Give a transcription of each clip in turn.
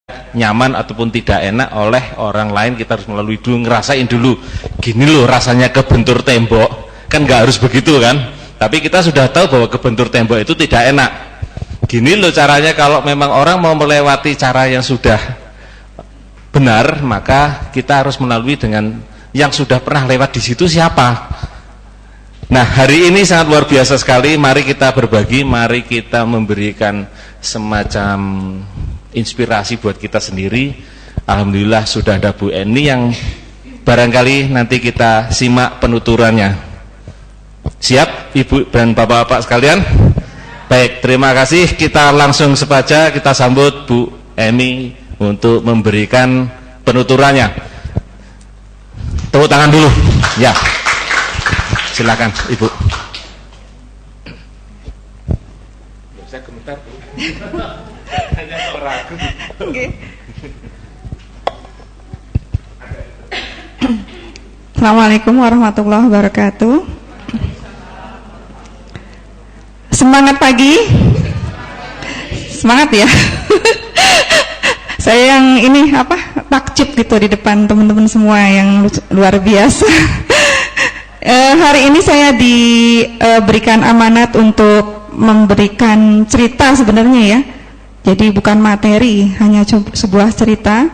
nyaman ataupun tidak enak oleh orang lain, kita harus melalui dulu, ngerasain dulu gini loh rasanya kebentur tembok. Kan nggak harus begitu kan, tapi kita sudah tahu bahwa kebentur tembok itu tidak enak. Gini loh caranya. Kalau memang orang mau melewati cara yang sudah benar, maka kita harus melalui dengan yang sudah pernah lewat di situ siapa. Nah, hari ini sangat luar biasa sekali. Mari kita berbagi, mari kita memberikan semacam inspirasi buat kita sendiri. Alhamdulillah sudah ada Bu Eni yang barangkali nanti kita simak penuturannya. Siap Ibu dan Bapak-bapak sekalian? Baik, terima kasih. Kita langsung saja kita sambut Bu Eni untuk memberikan penuturannya. Tepuk tangan dulu. Ya. Silakan Ibu. Saya gemetar, Bu. Hanya ragu. Oke. Assalamualaikum warahmatullahi wabarakatuh. Semangat pagi. Semangat ya. Saya yang ini takjub gitu di depan teman-teman semua yang luar biasa. Hari ini saya diberikan amanat untuk memberikan cerita sebenarnya ya. Jadi bukan materi, hanya sebuah cerita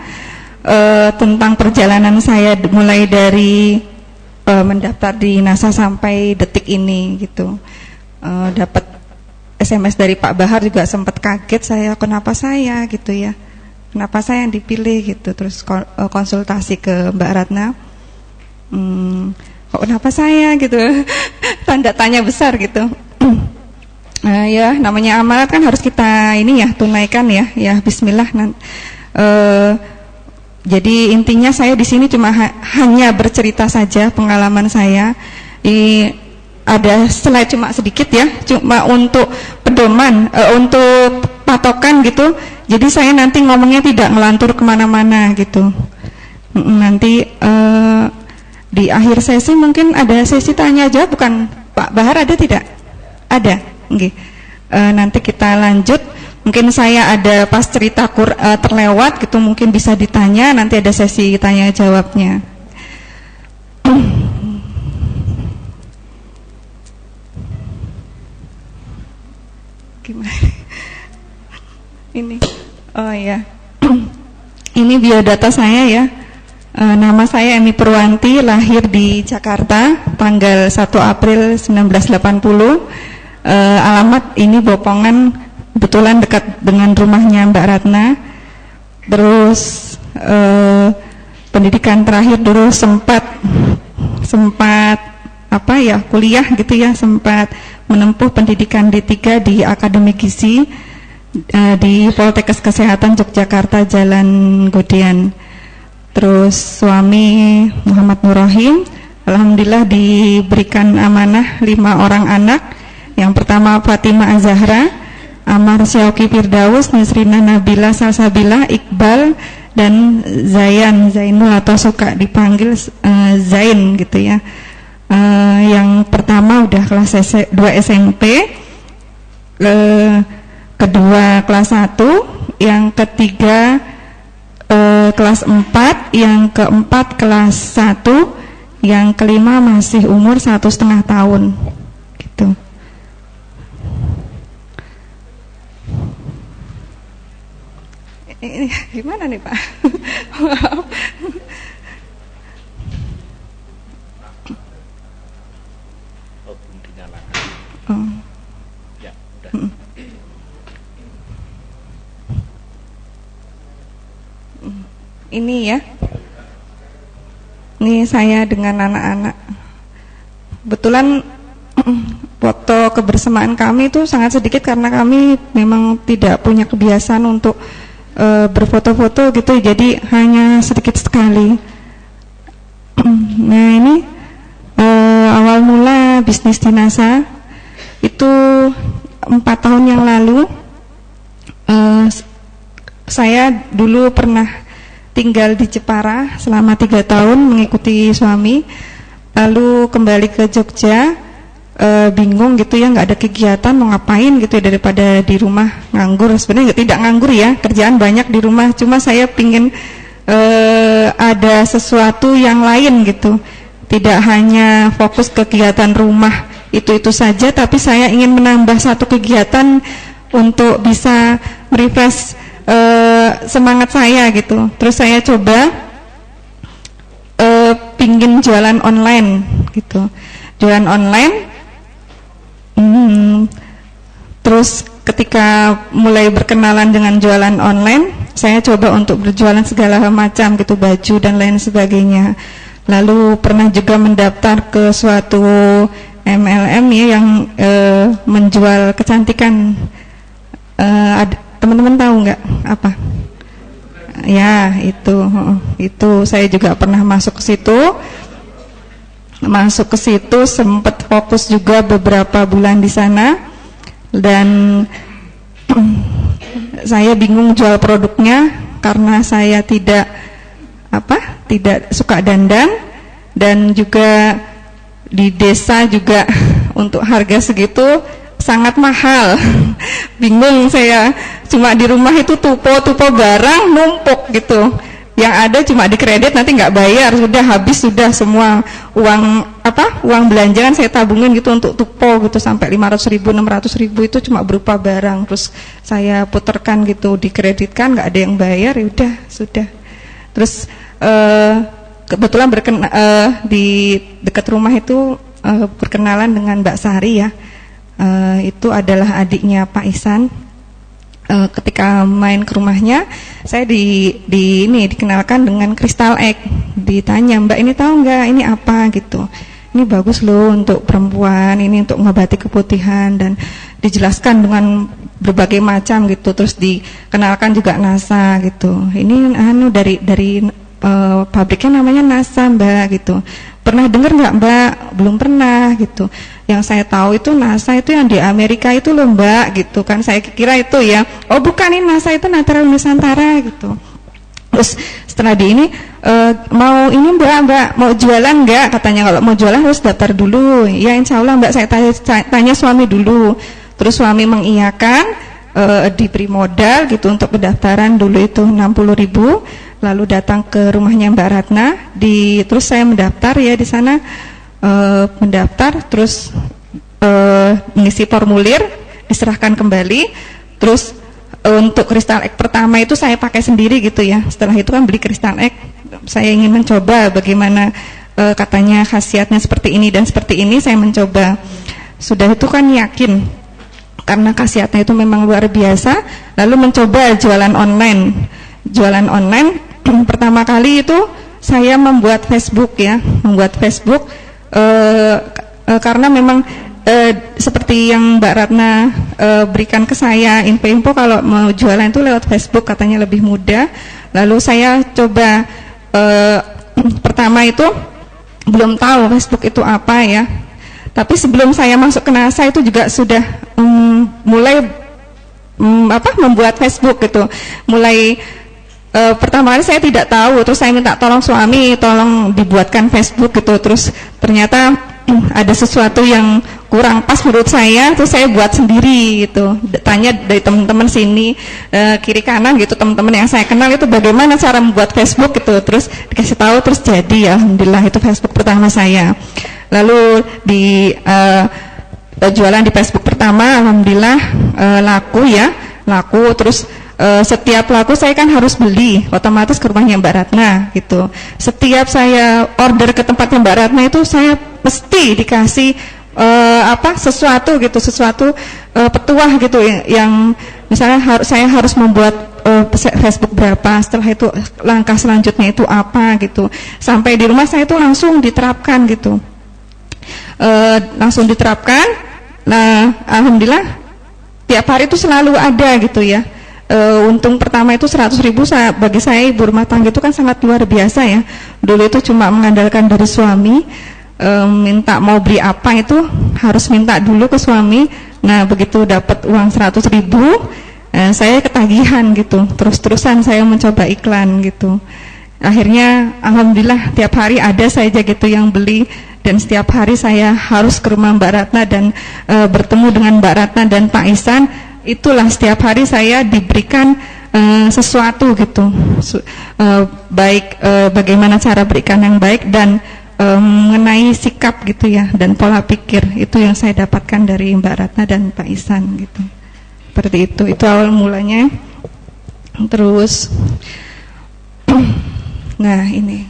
tentang perjalanan saya mulai dari mendaftar di NASA sampai detik ini gitu. Dapat SMS dari Pak Bahar juga sempat kaget saya, kenapa saya gitu ya, kenapa saya yang dipilih gitu. Terus konsultasi ke Mbak Ratna, kok kenapa saya gitu, tanda tanya besar gitu. Ya namanya amanat kan harus kita ini ya tunaikan ya, ya Bismillah. Jadi intinya saya di sini cuma hanya bercerita saja pengalaman saya. Ada slide cuma sedikit ya, cuma untuk pedoman, untuk patokan gitu. Jadi saya nanti ngomongnya tidak ngelantur kemana-mana gitu. Nanti di akhir sesi mungkin ada sesi tanya jawab, bukan Pak Bahar ada tidak? Ada. Okay. Nanti kita lanjut. Mungkin saya ada pas cerita terlewat gitu, mungkin bisa ditanya. Nanti ada sesi tanya jawabnya. Gimana? Ini, oh ya, ini biodata saya ya. Nama saya Eni Purwanti, lahir di Jakarta, tanggal 1 April 1980. Alamat ini Bopongan, kebetulan dekat dengan rumahnya Mbak Ratna. Terus pendidikan terakhir dulu sempat kuliah gitu ya, sempat menempuh pendidikan D3 di Akademi Gizi di Poltekkes Kesehatan Yogyakarta, Jalan Godean. Terus suami Muhammad Nurrohim, alhamdulillah diberikan amanah 5 orang anak. Yang pertama Fatimah Az-Zahra, Amar Syauqi Firdaus, Nisrina Nabila Salsabila, Iqbal, dan Zainul atau suka dipanggil Zain gitu ya. Yang pertama udah kelas 2 SMP, kedua kelas 1, yang ketiga kelas 4, yang keempat kelas 1, yang kelima masih umur 1,5 tahun gitu. Ini gimana nih Pak? Maaf. Oh. Ya, udah. Ini ya. Ini saya dengan anak-anak. Kebetulan foto kebersamaan kami itu sangat sedikit karena kami memang tidak punya kebiasaan untuk berfoto-foto gitu, jadi hanya sedikit sekali. Nah ini awal mula bisnis di NASA itu 4 tahun yang lalu. Saya dulu pernah tinggal di Jepara selama 3 tahun mengikuti suami, lalu kembali ke Jogja. bingung gitu ya, nggak ada kegiatan, mau ngapain gitu ya, daripada di rumah nganggur. Sebenarnya tidak nganggur ya, kerjaan banyak di rumah, cuma saya pingin ada sesuatu yang lain gitu, tidak hanya fokus ke kegiatan rumah itu saja, tapi saya ingin menambah satu kegiatan untuk bisa merefresh semangat saya gitu. Terus saya coba pingin jualan online gitu, jualan online. Terus ketika mulai berkenalan dengan jualan online, saya coba untuk berjualan segala macam gitu, baju dan lain sebagainya. Lalu pernah juga mendaftar ke suatu MLM ya, yang menjual kecantikan. Teman-teman tahu nggak apa? Ya itu saya juga pernah masuk ke situ, sempat fokus juga beberapa bulan di sana, dan saya bingung jual produknya karena saya tidak suka dandan, dan juga di desa juga untuk harga segitu sangat mahal. Bingung saya, cuma di rumah itu tupo barang numpuk gitu, yang ada cuma di kredit, nanti nggak bayar, sudah habis, sudah semua uang belanjaan saya tabungin gitu untuk tupo gitu, sampai 500.000 600.000 itu cuma berupa barang, terus saya puterkan gitu, dikreditkan, nggak ada yang bayar, ya udah sudah. Terus kebetulan di dekat rumah itu berkenalan dengan Mbak Sari ya, itu adalah adiknya Pak Ihsan. Ketika main ke rumahnya, saya dikenalkan dengan Crystal Egg. Ditanya, Mbak ini tahu nggak ini apa gitu, ini bagus loh untuk perempuan, ini untuk mengobati keputihan, dan dijelaskan dengan berbagai macam gitu. Terus dikenalkan juga NASA gitu, ini dari pabriknya namanya NASA Mbak gitu. Pernah dengar nggak Mbak? Belum pernah gitu. Yang saya tahu itu NASA itu yang di Amerika itu loh Mbak gitu kan. Saya kira itu ya, oh bukan, ini NASA itu Natural Nusantara gitu. Terus setelah mau ini Mbak mau jualan nggak? Katanya kalau mau jualan harus daftar dulu. Ya insya Allah Mbak, saya tanya suami dulu. Terus suami mengiyakan, diberi modal gitu untuk pendaftaran dulu itu 60.000. Lalu datang ke rumahnya Mbak Ratna, terus saya mendaftar ya di sana, mendaftar, terus mengisi formulir, diserahkan kembali. Terus untuk Crystal Egg pertama itu saya pakai sendiri gitu ya. Setelah itu kan beli Crystal Egg, saya ingin mencoba bagaimana, katanya khasiatnya seperti ini dan seperti ini. Saya mencoba, sudah itu kan yakin karena khasiatnya itu memang luar biasa. Lalu mencoba jualan online. Pertama kali itu saya membuat Facebook ya, karena memang seperti yang Mbak Ratna berikan ke saya info kalau mau jualan itu lewat Facebook, katanya lebih mudah. Lalu saya coba, pertama itu belum tahu Facebook itu apa ya, tapi sebelum saya masuk ke NASA itu juga sudah mulai membuat Facebook gitu. Pertama kali saya tidak tahu, terus saya minta tolong suami, tolong dibuatkan Facebook gitu. Terus ternyata ada sesuatu yang kurang pas menurut saya, terus saya buat sendiri gitu. Tanya dari teman-teman sini, kiri kanan gitu, teman-teman yang saya kenal itu bagaimana cara membuat Facebook gitu. Terus dikasih tahu, terus jadi alhamdulillah itu Facebook pertama saya. Lalu jualan di Facebook pertama, alhamdulillah laku. Terus setiap laku saya kan harus beli otomatis ke rumahnya Mbak Ratna gitu. Setiap saya order ke tempatnya Mbak Ratna itu saya mesti dikasih sesuatu petuah gitu yang misalnya saya harus membuat Facebook berapa, setelah itu langkah selanjutnya itu apa gitu. Sampai di rumah saya itu langsung diterapkan gitu. Nah alhamdulillah tiap hari itu selalu ada gitu ya. Untung pertama itu 100.000, bagi saya ibu rumah tangga itu kan sangat luar biasa ya. Dulu itu cuma mengandalkan dari suami, minta mau beli apa itu harus minta dulu ke suami. Nah begitu dapat uang 100.000, saya ketagihan gitu. Terus-terusan saya mencoba iklan gitu. Akhirnya alhamdulillah tiap hari ada saja gitu yang beli. dan setiap hari saya harus ke rumah Mbak Ratna dan bertemu dengan Mbak Ratna dan Pak Ihsan. Itulah setiap hari saya diberikan sesuatu gitu, baik bagaimana cara berikan yang baik dan mengenai sikap gitu ya, dan pola pikir itu yang saya dapatkan dari Mbak Ratna dan Pak Ihsan gitu. Seperti itu awal mulanya. Terus nah ini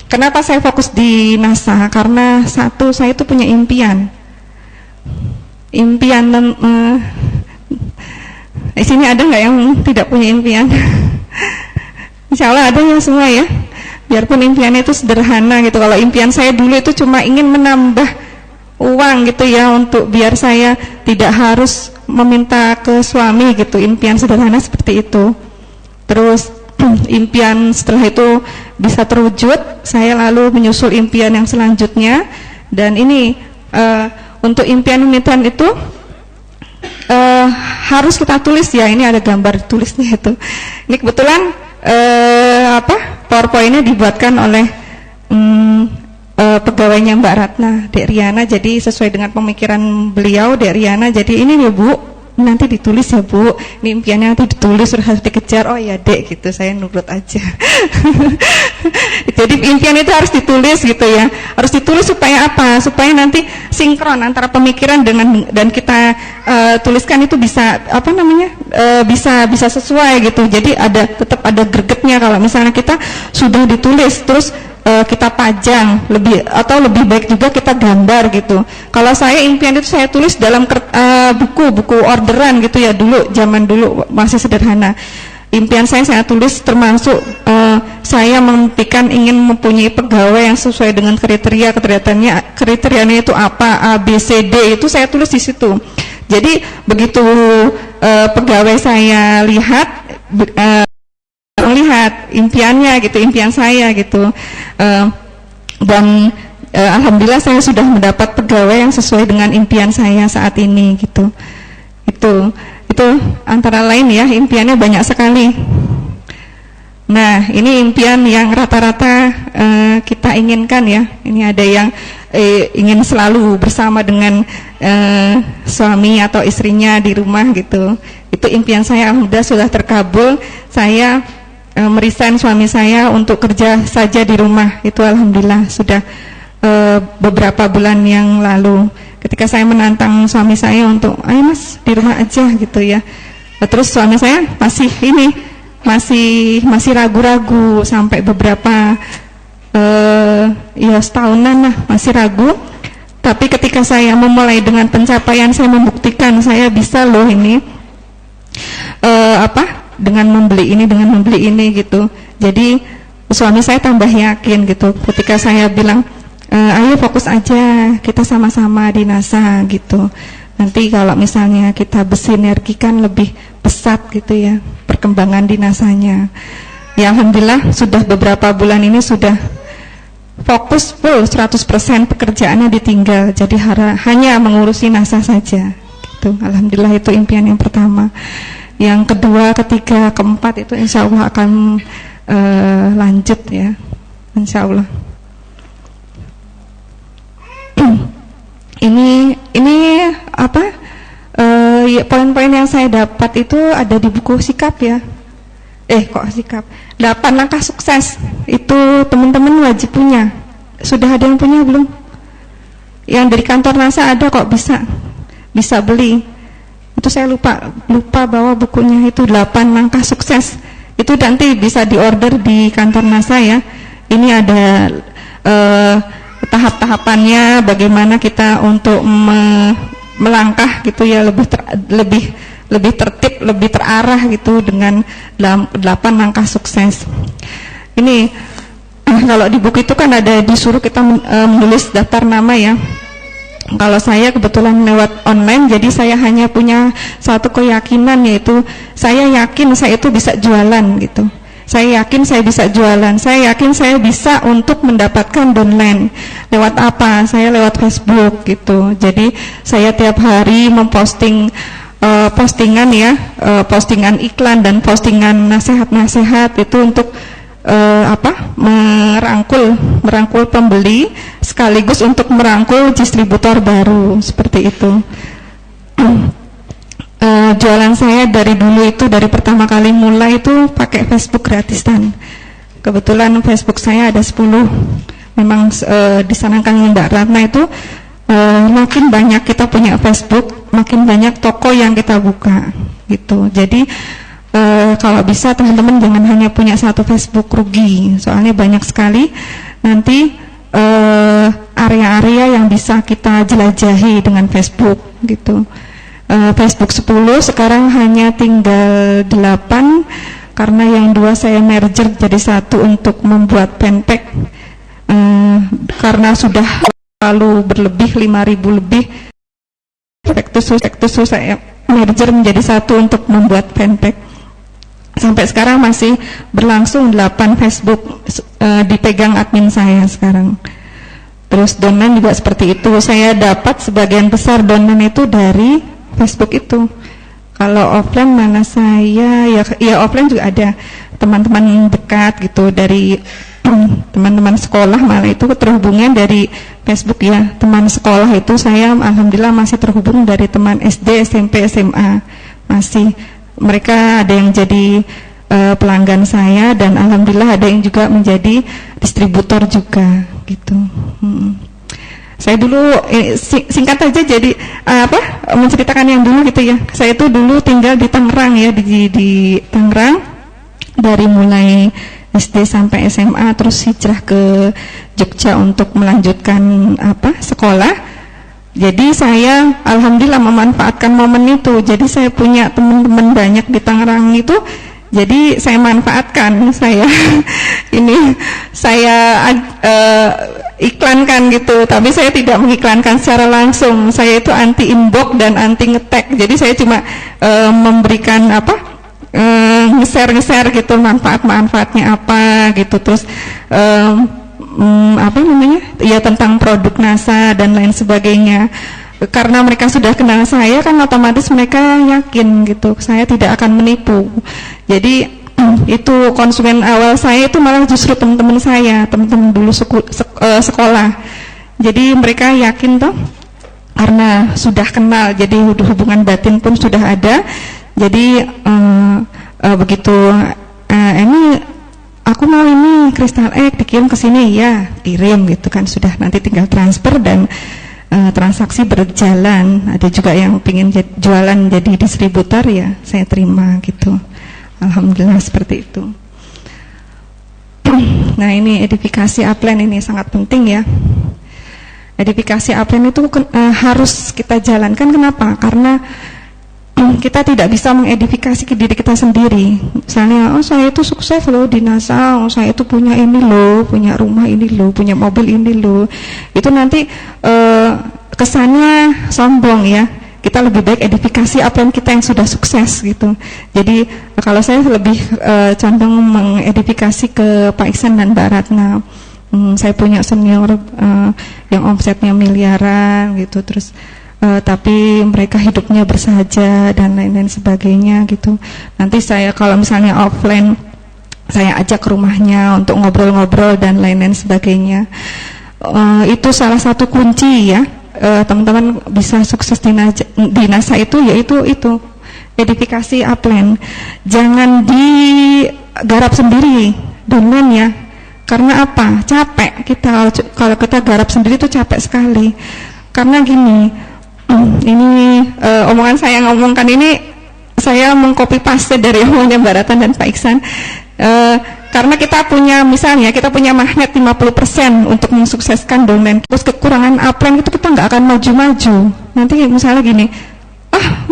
kenapa saya fokus di NASA, karena satu, saya itu punya impian di sini ada nggak yang tidak punya impian? Insya Allah ada ya semua ya, biarpun impiannya itu sederhana gitu. Kalau impian saya dulu itu cuma ingin menambah uang gitu ya, untuk biar saya tidak harus meminta ke suami gitu, impian sederhana seperti itu. Terus impian setelah itu bisa terwujud, saya lalu menyusul impian yang selanjutnya. Dan ini untuk impian-impian itu harus kita tulis ya. Ini ada gambar tulisnya itu. Ini kebetulan PowerPoint-nya dibuatkan oleh pegawainya Mbak Ratna, Dek Riana. Jadi sesuai dengan pemikiran beliau, Dek Riana. Jadi ini ya Bu, nanti ditulis ya Bu, ini impiannya nanti ditulis, harus dikejar. Oh ya Dek gitu, saya nurut aja. Jadi impian itu harus ditulis gitu ya. Harus ditulis supaya apa? Supaya nanti sinkron antara pemikiran dan kita tuliskan itu bisa bisa sesuai gitu. Jadi tetap ada gregetnya. Kalau misalnya kita sudah ditulis terus kita pajang, lebih baik juga kita gambar gitu. Kalau saya impian itu saya tulis dalam buku orderan gitu ya, zaman dulu masih sederhana. Impian saya tulis, termasuk saya memimpikan ingin mempunyai pegawai yang sesuai dengan kriterianya itu apa, A, B, C, D, itu saya tulis di situ. Jadi begitu pegawai saya melihat impiannya gitu, impian saya gitu, dan alhamdulillah saya sudah mendapat pegawai yang sesuai dengan impian saya saat ini gitu. Itu antara lain ya, impiannya banyak sekali. Nah, ini impian yang rata-rata kita inginkan ya. Ini ada yang ingin selalu bersama dengan suami atau istrinya di rumah gitu. Itu impian saya, alhamdulillah sudah terkabul. Saya meresign suami saya untuk kerja saja di rumah. Itu alhamdulillah sudah beberapa bulan yang lalu. Ketika saya menantang suami saya untuk, ayo Mas di rumah aja gitu ya. Terus suami saya masih ragu-ragu sampai beberapa ya setahunan lah masih ragu. Tapi ketika saya memulai dengan pencapaian, saya membuktikan saya bisa loh ini dengan membeli ini gitu. Jadi suami saya tambah yakin gitu. Ketika saya bilang, ayo fokus aja, kita sama-sama di NASA gitu. Nanti kalau misalnya kita bersinergikan lebih pesat gitu ya perkembangan di NASA-nya. Ya alhamdulillah sudah beberapa bulan ini sudah fokus full 100% pekerjaannya ditinggal. Jadi hanya mengurusi NASA saja gitu. Alhamdulillah itu impian yang pertama. Yang kedua, ketiga, keempat itu insya Allah akan lanjut ya, insya Allah. Ini poin-poin yang saya dapat itu ada di buku Sikap ya. Sikap 8 langkah sukses itu teman-teman wajib punya. Sudah ada yang punya belum? Yang dari kantor NASA ada kok, bisa beli. Itu saya lupa bawa bukunya, itu 8 langkah sukses. Itu nanti bisa diorder di kantor NASA ya. Ini ada tahap-tahapannya, bagaimana kita untuk melangkah gitu ya, lebih tertib, lebih terarah gitu dengan 8 langkah sukses. Ini kalau di buku itu kan ada disuruh kita menulis daftar nama ya. Kalau saya kebetulan lewat online, jadi saya hanya punya satu keyakinan, yaitu saya yakin saya itu bisa jualan gitu. Saya yakin saya bisa jualan. Saya yakin saya bisa untuk mendapatkan downline. Lewat apa? Saya lewat Facebook gitu. Jadi saya tiap hari memposting postingan ya, postingan iklan dan postingan nasihat-nasihat itu untuk merangkul pembeli sekaligus untuk merangkul distributor baru seperti itu. Jualan saya dari dulu itu, dari pertama kali mulai itu pakai Facebook gratisan. Kebetulan Facebook saya ada 10. Memang disarankan Mbak Ratna itu makin banyak kita punya Facebook, makin banyak toko yang kita buka gitu. Jadi kalau bisa teman-teman jangan hanya punya satu Facebook, rugi. Soalnya banyak sekali nanti area-area yang bisa kita jelajahi dengan Facebook gitu. Facebook 10, sekarang hanya tinggal 8 karena yang 2 saya merger jadi 1 untuk membuat fanpage, karena sudah lalu berlebih 5.000 lebih. Itu saya merger menjadi 1 untuk membuat fanpage. Sampai sekarang masih berlangsung 8 Facebook dipegang admin saya sekarang. Terus domain juga seperti itu. Saya dapat sebagian besar domain itu dari Facebook itu. Kalau offline mana saya ya offline juga ada teman-teman dekat gitu dari teman-teman sekolah, malah itu terhubungnya dari Facebook ya. Teman sekolah itu saya alhamdulillah masih terhubung dari teman SD, SMP, SMA. Masih, mereka ada yang jadi pelanggan saya dan alhamdulillah ada yang juga menjadi distributor juga gitu. Saya dulu singkat aja jadi menceritakan yang dulu gitu ya. Saya itu dulu tinggal di Tangerang ya, di Tangerang dari mulai SD sampai SMA, terus hijrah ke Jogja untuk melanjutkan sekolah. Jadi saya alhamdulillah memanfaatkan momen itu. Jadi saya punya teman-teman banyak di Tangerang itu. Jadi saya manfaatkan, saya iklankan gitu, tapi saya tidak mengiklankan secara langsung. Saya itu anti inbox dan anti ngetek. Jadi saya cuma memberikan nge-share gitu manfaatnya apa gitu. Terus ya tentang produk NASA dan lain sebagainya. Karena mereka sudah kenal saya kan otomatis mereka yakin gitu saya tidak akan menipu. Jadi itu konsumen awal saya itu malah justru teman-teman saya, teman-teman dulu sekolah. Jadi mereka yakin toh karena sudah kenal, jadi hubungan batin pun sudah ada. Jadi begitu ini aku mau ini Crystal Egg dikirim ke sini, ya kirim gitu kan, sudah nanti tinggal transfer dan transaksi berjalan. Ada juga yang ingin jualan jadi distributor, ya saya terima gitu. Alhamdulillah seperti itu. Nah ini edifikasi upline ini sangat penting ya. Edifikasi upline itu harus kita jalankan. Kenapa? Karena kita tidak bisa mengedifikasi ke diri kita sendiri. Misalnya, oh saya itu sukses loh di NASA, oh saya itu punya ini loh, punya rumah ini loh, punya mobil ini loh. Itu nanti kesannya sombong ya. Kita lebih baik edifikasi apa yang kita yang sudah sukses gitu. Jadi kalau saya lebih condong mengedifikasi ke Pak Iksan dan Mbak Ratna. Saya punya senior yang omsetnya miliaran gitu, terus tapi mereka hidupnya bersahaja dan lain-lain sebagainya gitu. Nanti saya kalau misalnya offline, saya ajak ke rumahnya untuk ngobrol-ngobrol dan lain-lain sebagainya. Itu salah satu kunci ya, teman-teman bisa sukses di NASA itu, yaitu itu edifikasi upline. Jangan digarap sendiri domain ya. Karena apa? Capek kita kalau kita garap sendiri itu capek sekali. Karena gini, ini omongan saya ngomongkan ini saya mengcopy paste dari omongnya Mbak Ratna dan Pak Iksan. Karena kita punya misalnya kita punya magnet 50% untuk mensukseskan domain, terus kekurangan upline itu kita nggak akan maju-maju. Nanti misalnya gini,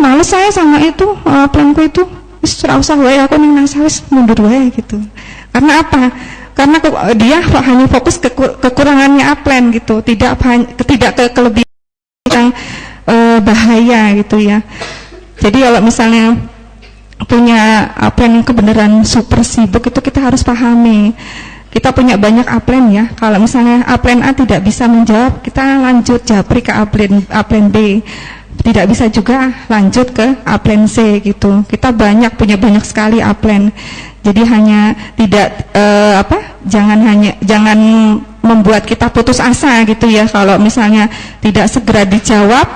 males saya sama itu uplineku itu, wis ora usah wae aku ning NASA wis mundur wae gitu. Karena apa? Karena dia hanya fokus ke kekurangannya upline gitu, tidak ke kelebihan yang bahaya gitu ya. Jadi kalau misalnya punya upline yang kebenaran super sibuk, itu kita harus pahami. Kita punya banyak upline ya. Kalau misalnya upline A tidak bisa menjawab, kita lanjut japri ke upline B. tidak bisa juga lanjut ke upline C gitu. Kita punya banyak sekali upline. Jadi hanya jangan membuat kita putus asa gitu ya. Kalau misalnya tidak segera dijawab,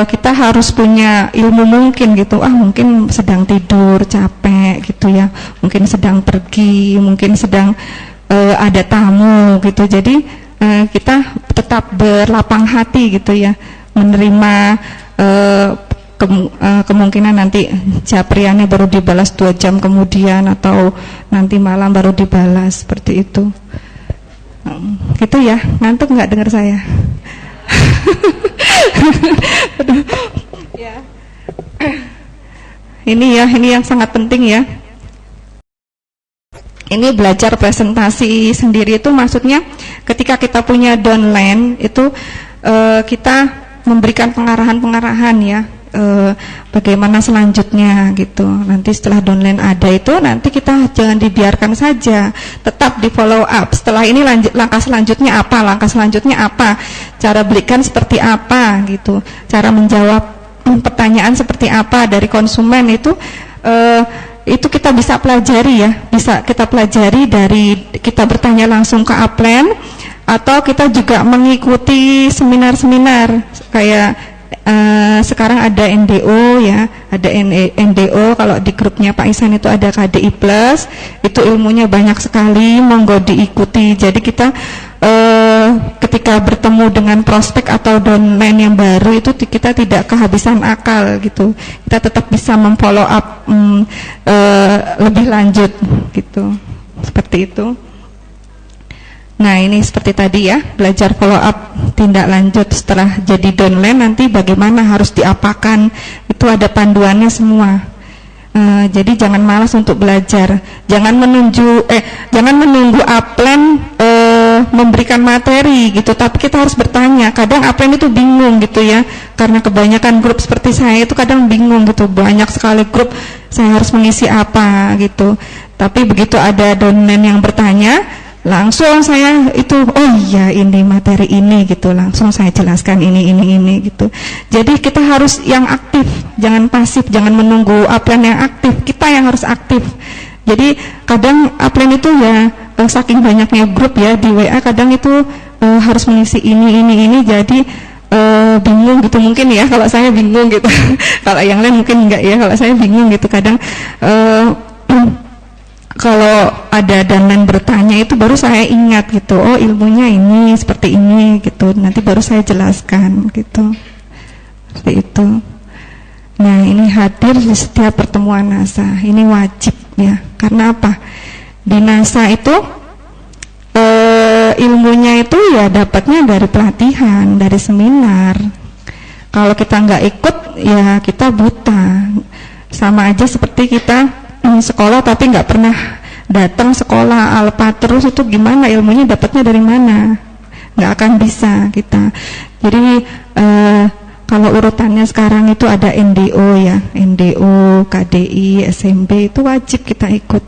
kita harus punya ilmu mungkin gitu. Mungkin sedang tidur, capek gitu ya. Mungkin sedang pergi, mungkin sedang ada tamu gitu. Jadi kita tetap berlapang hati gitu ya, menerima kemungkinan nanti japriannya baru dibalas 2 jam kemudian atau nanti malam baru dibalas, seperti itu. Gitu ya, ngantuk nggak dengar saya? Ini yang sangat penting ya. Ini belajar presentasi sendiri itu maksudnya ketika kita punya downline itu kita memberikan pengarahan-pengarahan ya, bagaimana selanjutnya gitu. Nanti setelah downline ada itu, nanti kita jangan dibiarkan saja, tetap di follow up. Setelah ini langkah selanjutnya apa, cara berikan seperti apa gitu, cara menjawab pertanyaan seperti apa dari konsumen itu kita bisa pelajari ya, bisa kita pelajari dari kita bertanya langsung ke upline, atau kita juga mengikuti seminar-seminar kayak sekarang ada NDO ya, ada NDO. Kalau di grupnya Pak Ihsan itu ada KDI Plus, itu ilmunya banyak sekali, monggo diikuti. Jadi kita ketika bertemu dengan prospek atau downline yang baru itu kita tidak kehabisan akal gitu, kita tetap bisa memfollow up lebih lanjut gitu, seperti itu. Nah ini seperti tadi ya, belajar follow up tindak lanjut setelah jadi downline, nanti bagaimana harus diapakan, itu ada panduannya semua. Jadi jangan malas untuk belajar, jangan menunggu upline memberikan materi gitu, tapi kita harus bertanya. Kadang upline itu bingung gitu ya, karena kebanyakan grup seperti saya itu kadang bingung gitu, banyak sekali grup, saya harus mengisi apa gitu. Tapi begitu ada downline yang bertanya, langsung saya itu, oh iya ini materi ini gitu, langsung saya jelaskan ini gitu. Jadi kita harus yang aktif, jangan pasif, jangan menunggu upline yang aktif, kita yang harus aktif. Jadi kadang upline itu ya saking banyaknya grup ya di WA, kadang itu harus mengisi ini, jadi bingung gitu mungkin ya, kalau saya bingung gitu. Kalau yang lain mungkin enggak ya, kalau saya bingung gitu kadang. Kalau ada downline bertanya itu baru saya ingat gitu, oh ilmunya ini seperti ini gitu, nanti baru saya jelaskan gitu, seperti itu. Nah ini hadir di setiap pertemuan NASA, ini wajib ya, karena apa? Di NASA itu ilmunya itu ya dapatnya dari pelatihan, dari seminar. Kalau kita nggak ikut ya kita buta, sama aja seperti kita sekolah tapi nggak pernah datang sekolah alpa terus, itu gimana ilmunya dapatnya dari mana? Nggak akan bisa kita. Jadi kalau urutannya sekarang itu ada NDO ya, NDO, KDI, SMB itu wajib kita ikut.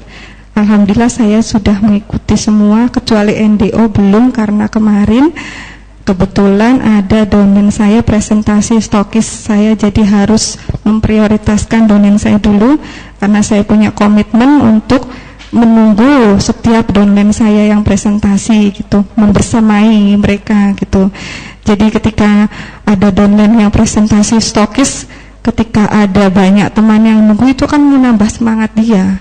Alhamdulillah saya sudah mengikuti semua kecuali NDO belum, karena kemarin kebetulan ada downline saya presentasi stokis, saya jadi harus memprioritaskan downline saya dulu karena saya punya komitmen untuk menunggu setiap downline saya yang presentasi gitu, membersamai mereka gitu. Jadi ketika ada downline yang presentasi stokis, ketika ada banyak teman yang nunggu, itu kan menambah semangat dia.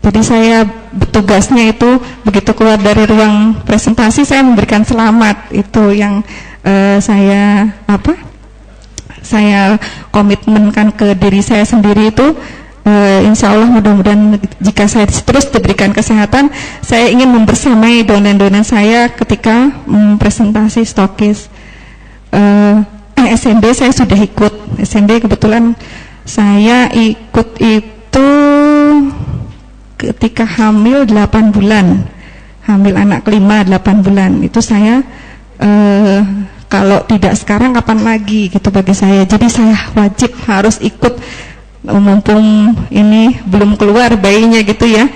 Jadi saya tugasnya itu begitu keluar dari ruang presentasi saya memberikan selamat, itu yang saya komitmenkan ke diri saya sendiri itu. Insya Allah mudah-mudahan jika saya terus diberikan kesehatan, saya ingin membersamai downline-downline saya ketika presentasi stokis. SMB saya sudah ikut, SMB kebetulan saya ikut itu ketika hamil 8 bulan, hamil anak kelima 8 bulan, itu saya kalau tidak sekarang kapan lagi gitu bagi saya. Jadi saya wajib harus ikut, mumpung ini belum keluar bayinya gitu ya.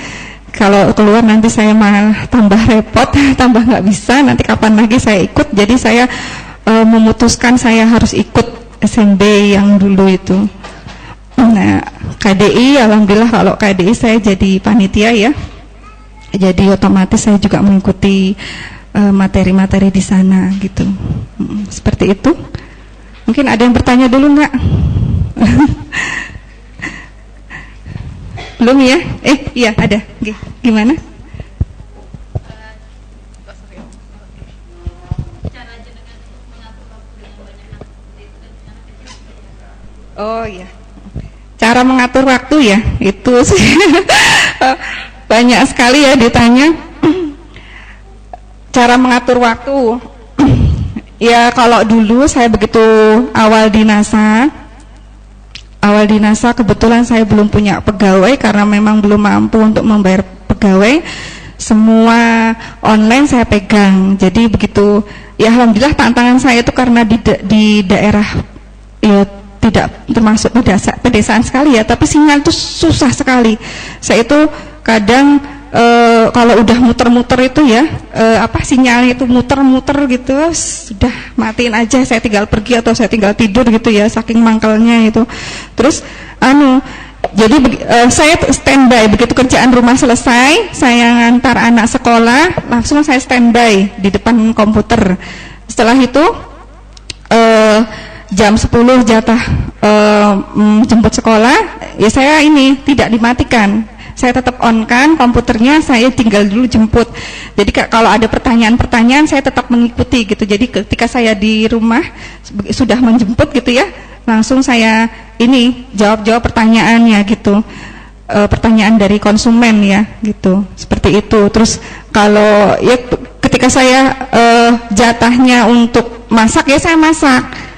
Kalau keluar nanti saya malah tambah repot, tambah nggak bisa, nanti kapan lagi saya ikut. Jadi saya memutuskan saya harus ikut SMB yang dulu itu. Nah, KDI, alhamdulillah kalau KDI saya jadi panitia ya. Jadi otomatis saya juga mengikuti materi-materi di sana gitu. Seperti itu. Mungkin ada yang bertanya dulu nggak? Belum ya? Iya ada. Gimana? Oh iya. Cara mengatur waktu ya, itu sih banyak sekali ya ditanya. Cara mengatur waktu. Ya kalau dulu saya begitu awal di NASA kebetulan saya belum punya pegawai karena memang belum mampu untuk membayar pegawai. Semua online saya pegang. Jadi begitu, ya alhamdulillah tantangan saya itu karena di daerah ya tidak termasuk pedesaan sekali ya, tapi sinyal itu susah sekali. Saya itu kadang kalau udah muter-muter itu ya sinyalnya itu muter-muter gitu, sudah matiin aja, saya tinggal pergi atau saya tinggal tidur gitu ya, saking mangkelnya itu. Terus jadi saya standby, begitu kerjaan rumah selesai, saya ngantar anak sekolah, langsung saya standby di depan komputer. Setelah itu jam 10 jatah jemput sekolah, ya saya ini tidak dimatikan, saya tetap on kan komputernya, saya tinggal dulu jemput. Jadi kalau ada pertanyaan-pertanyaan saya tetap mengikuti gitu. Jadi ketika saya di rumah sudah menjemput gitu ya, langsung saya ini jawab pertanyaannya gitu, pertanyaan dari konsumen ya gitu, seperti itu. Terus kalau ya ketika saya jatahnya untuk masak ya saya masak,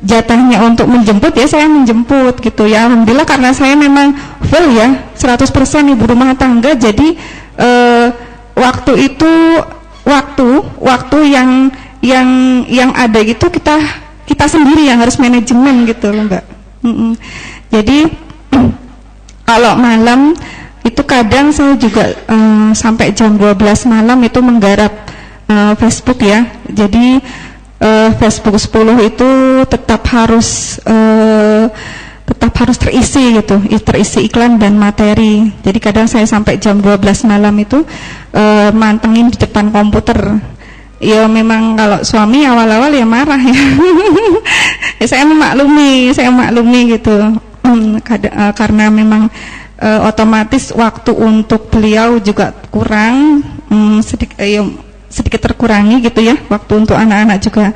jatahnya untuk menjemput ya saya menjemput gitu ya. Alhamdulillah karena saya memang full ya 100% ibu rumah tangga. Jadi waktu itu waktu yang ada gitu kita sendiri yang harus manajemen gitu loh Mbak. Jadi kalau malam itu kadang saya juga sampai jam 12 malam itu menggarap Facebook ya. Jadi Facebook 10 itu tetap harus terisi gitu, terisi iklan dan materi. Jadi kadang saya sampai jam 12 malam itu mantengin di depan komputer. Ya memang kalau suami awal-awal ya marah ya. Ya saya maklumi gitu. Karena memang otomatis waktu untuk beliau juga kurang, sedikit terkurangi gitu ya, waktu untuk anak-anak juga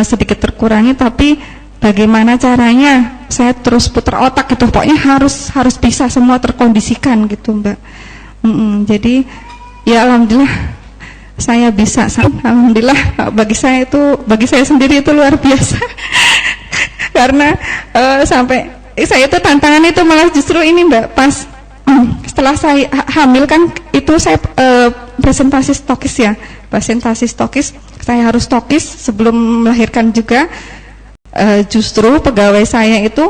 sedikit terkurangi, tapi bagaimana caranya saya terus putar otak gitu, pokoknya harus bisa semua terkondisikan gitu Mbak. Jadi ya alhamdulillah saya bisa, alhamdulillah bagi saya sendiri itu luar biasa. Karena sampai saya itu tantangan itu malah justru ini Mbak, pas setelah saya hamil kan itu saya presentasi stokis, saya harus stokis sebelum melahirkan juga. Justru pegawai saya itu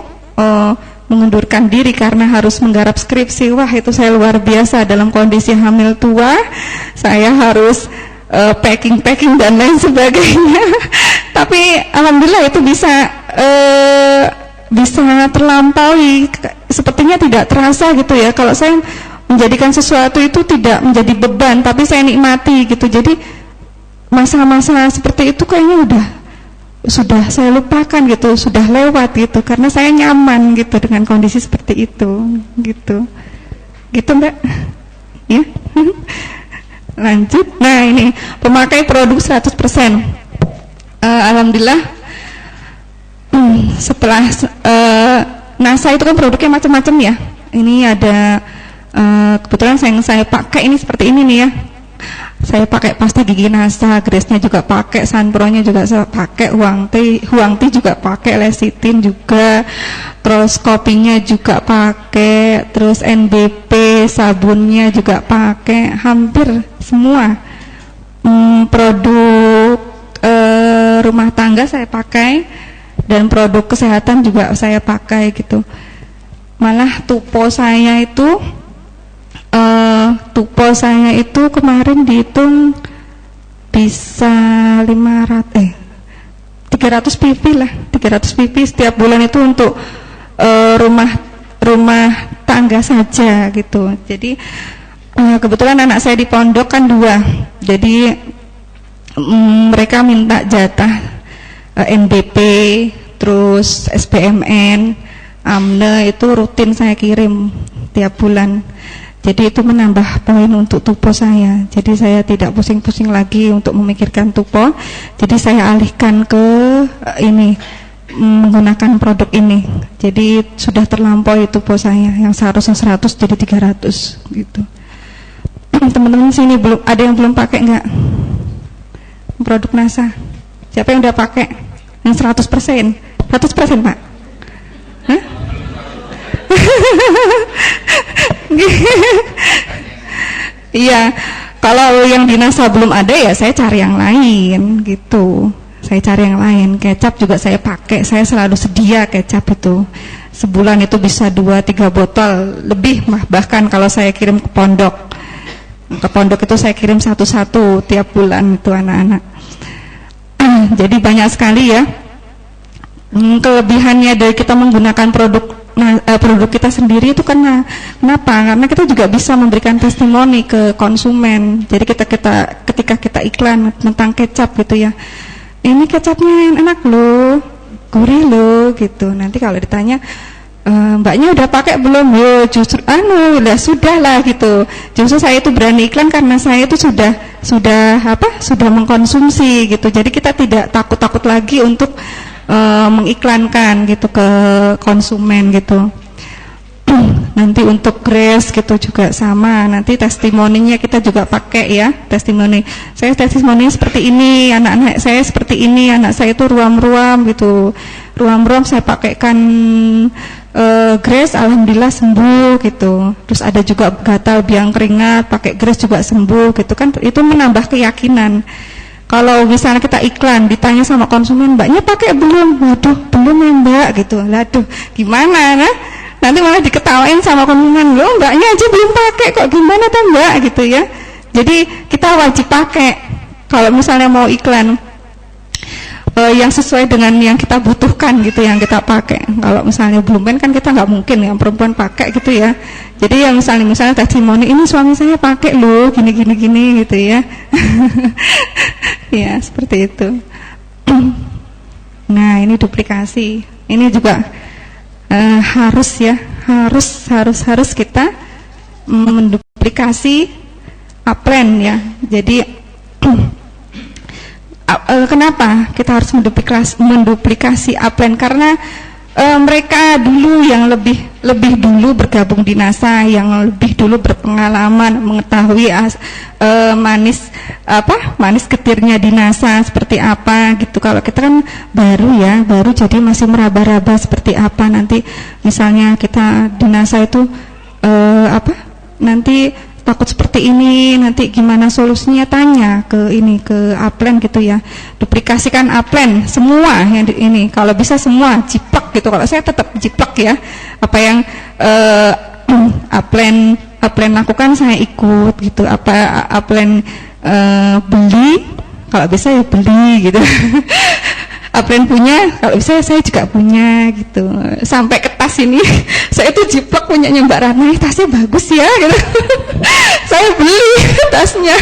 mengundurkan diri karena harus menggarap skripsi. Wah itu saya luar biasa, dalam kondisi hamil tua saya harus packing dan lain sebagainya. Tapi alhamdulillah itu bisa terlampaui, sepertinya tidak terasa gitu ya. Kalau saya menjadikan sesuatu itu tidak menjadi beban, tapi saya nikmati gitu. Jadi masa-masa seperti itu kayaknya sudah saya lupakan gitu, sudah lewat gitu, karena saya nyaman gitu dengan kondisi seperti itu gitu Mbak ya. Lanjut. Nah ini pemakai produk 100%. Alhamdulillah setelah NASA itu kan produknya macam-macam ya. Ini ada kebetulan saya pakai ini seperti ini nih ya. Saya pakai pasta gigi NASA, Grace-nya juga pakai, Sunpro-nya juga saya pakai, Huang Ti juga pakai, Lecithin juga, terus kopinya juga pakai, terus NBP sabunnya juga pakai, hampir semua produk rumah tangga saya pakai, dan produk kesehatan juga saya pakai gitu. Malah tupo saya itu kemarin dihitung bisa 300 300 pipi lah, 300 pipi setiap bulan itu untuk rumah tangga saja gitu. Jadi kebetulan anak saya di pondok kan 2, jadi mereka minta jatah NBP, terus SBMN, AMNE itu rutin saya kirim tiap bulan. Jadi itu menambah poin untuk tupo saya. Jadi saya tidak pusing-pusing lagi untuk memikirkan tupo. Jadi saya alihkan ke ini, menggunakan produk ini. Jadi sudah terlampaui tupo saya yang seharusnya 100 jadi 300 gitu. Teman-teman sini belum ada yang belum pakai enggak? Produk NASA. Siapa yang udah pakai? Yang 100%? 100% Pak? Hah? Iya, kalau yang di NASA belum ada ya saya cari yang lain gitu. Saya cari yang lain. Kecap juga saya pakai. Saya selalu sedia kecap itu. Sebulan itu bisa 2-3 botol lebih, bahkan kalau saya kirim ke pondok. Ke pondok itu saya kirim satu-satu tiap bulan itu anak-anak. Jadi banyak sekali ya kelebihannya dari kita menggunakan produk kita sendiri itu kenapa? Karena kita juga bisa memberikan testimoni ke konsumen. Jadi ketika kita iklan tentang kecap gitu ya, ini kecapnya enak loh, gurih loh gitu. Nanti kalau ditanya, mbaknya udah pakai belum? Yo justru lah sudah lah gitu. Justru saya itu berani iklan karena saya itu sudah mengkonsumsi gitu. Jadi kita tidak takut lagi untuk mengiklankan gitu ke konsumen gitu. Nanti untuk Grace gitu juga sama. Nanti testimoninya kita juga pakai ya, testimoni. Saya testimoninya seperti ini, anak-anak saya seperti ini, anak saya itu ruam-ruam gitu. Ruam-ruam saya pakaikan Grace, alhamdulillah sembuh gitu. Terus ada juga gatal biang keringat, pakai Grace juga sembuh gitu kan. Itu menambah keyakinan. Kalau misalnya kita iklan, ditanya sama konsumen, mbaknya pakai belum? Waduh, belum ya mbak gitu. Waduh, gimana? Nah, nanti malah diketawain sama konsumen, loh mbaknya aja belum pakai, kok gimana tuh mbak gitu ya. Jadi kita wajib pakai. Kalau misalnya mau iklan yang sesuai dengan yang kita butuhkan gitu, yang kita pakai. Kalau misalnya belum kan kita nggak mungkin yang perempuan pakai gitu ya. Jadi yang misalnya testimoni, ini suami saya pakai loh, gini gitu ya. Ya seperti itu. Nah ini duplikasi, ini juga harus kita menduplikasi upline ya. Jadi kenapa kita harus menduplikasi upline? Karena mereka dulu yang lebih dulu bergabung di NASA, yang lebih dulu berpengalaman, mengetahui manis getirnya di NASA seperti apa gitu. Kalau kita kan baru jadi masih meraba-raba seperti apa nanti. Misalnya kita di NASA itu nanti takut seperti ini, nanti gimana solusinya, tanya ke upline gitu ya. Duplikasikan upline semua yang ini, kalau bisa semua jiplak gitu. Kalau saya tetap jiplak ya, apa yang upline lakukan saya ikut gitu. Apa upline beli, kalau bisa ya beli gitu. Upline punya, kalau bisa saya juga punya gitu. Sampai ke tas ini, saya tuh jiplak punyanya Mbak Rana, tasnya bagus ya gitu. Saya beli tasnya.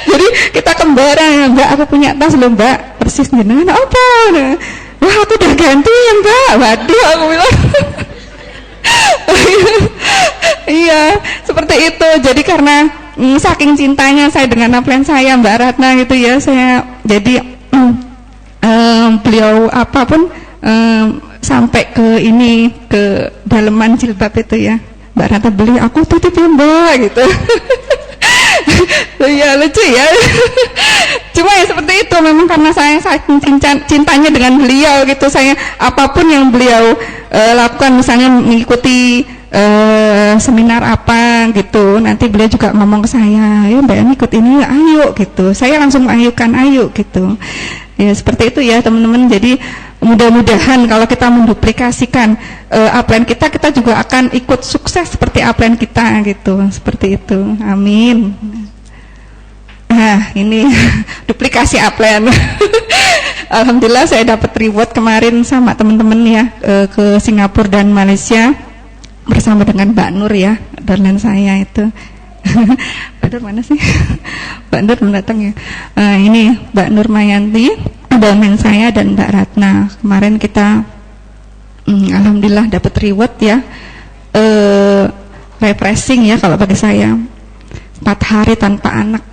Jadi kita kembaran, Mbak aku punya tas loh Mbak, persis jenengan apa? Wah aku udah ganti ya Mbak. Waduh aku bilang. Iya seperti itu. Jadi karena saking cintanya saya dengan upline saya Mbak Ratna gitu ya, saya jadi beliau apapun sampai ke daleman jilbab itu ya, Mbak Rata beli, aku titip ya Mbak gitu. Ya lucu ya. Cuma ya seperti itu, memang karena saya saking cintanya dengan beliau gitu, saya apapun yang beliau lakukan, misalnya mengikuti seminar apa gitu, nanti beliau juga ngomong ke saya, ya Mbak Ani ikut ini ayo gitu, saya langsung ayukan ayo gitu. Ya seperti itu ya teman-teman. Jadi mudah-mudahan kalau kita menduplikasikan upline kita juga akan ikut sukses seperti upline kita gitu, seperti itu. Amin. Nah, ini duplikasi upline. Alhamdulillah saya dapat reward kemarin sama teman-teman ya, ke Singapura dan Malaysia bersama dengan Mbak Nur ya, downline saya itu. Mbak Nur mana sih? Mbak Nur belum datang ya. Ini Mbak Nur Mayanti, downline saya, dan Mbak Ratna. Kemarin kita alhamdulillah dapat reward ya, refreshing ya kalau bagi saya. 4 hari tanpa anak.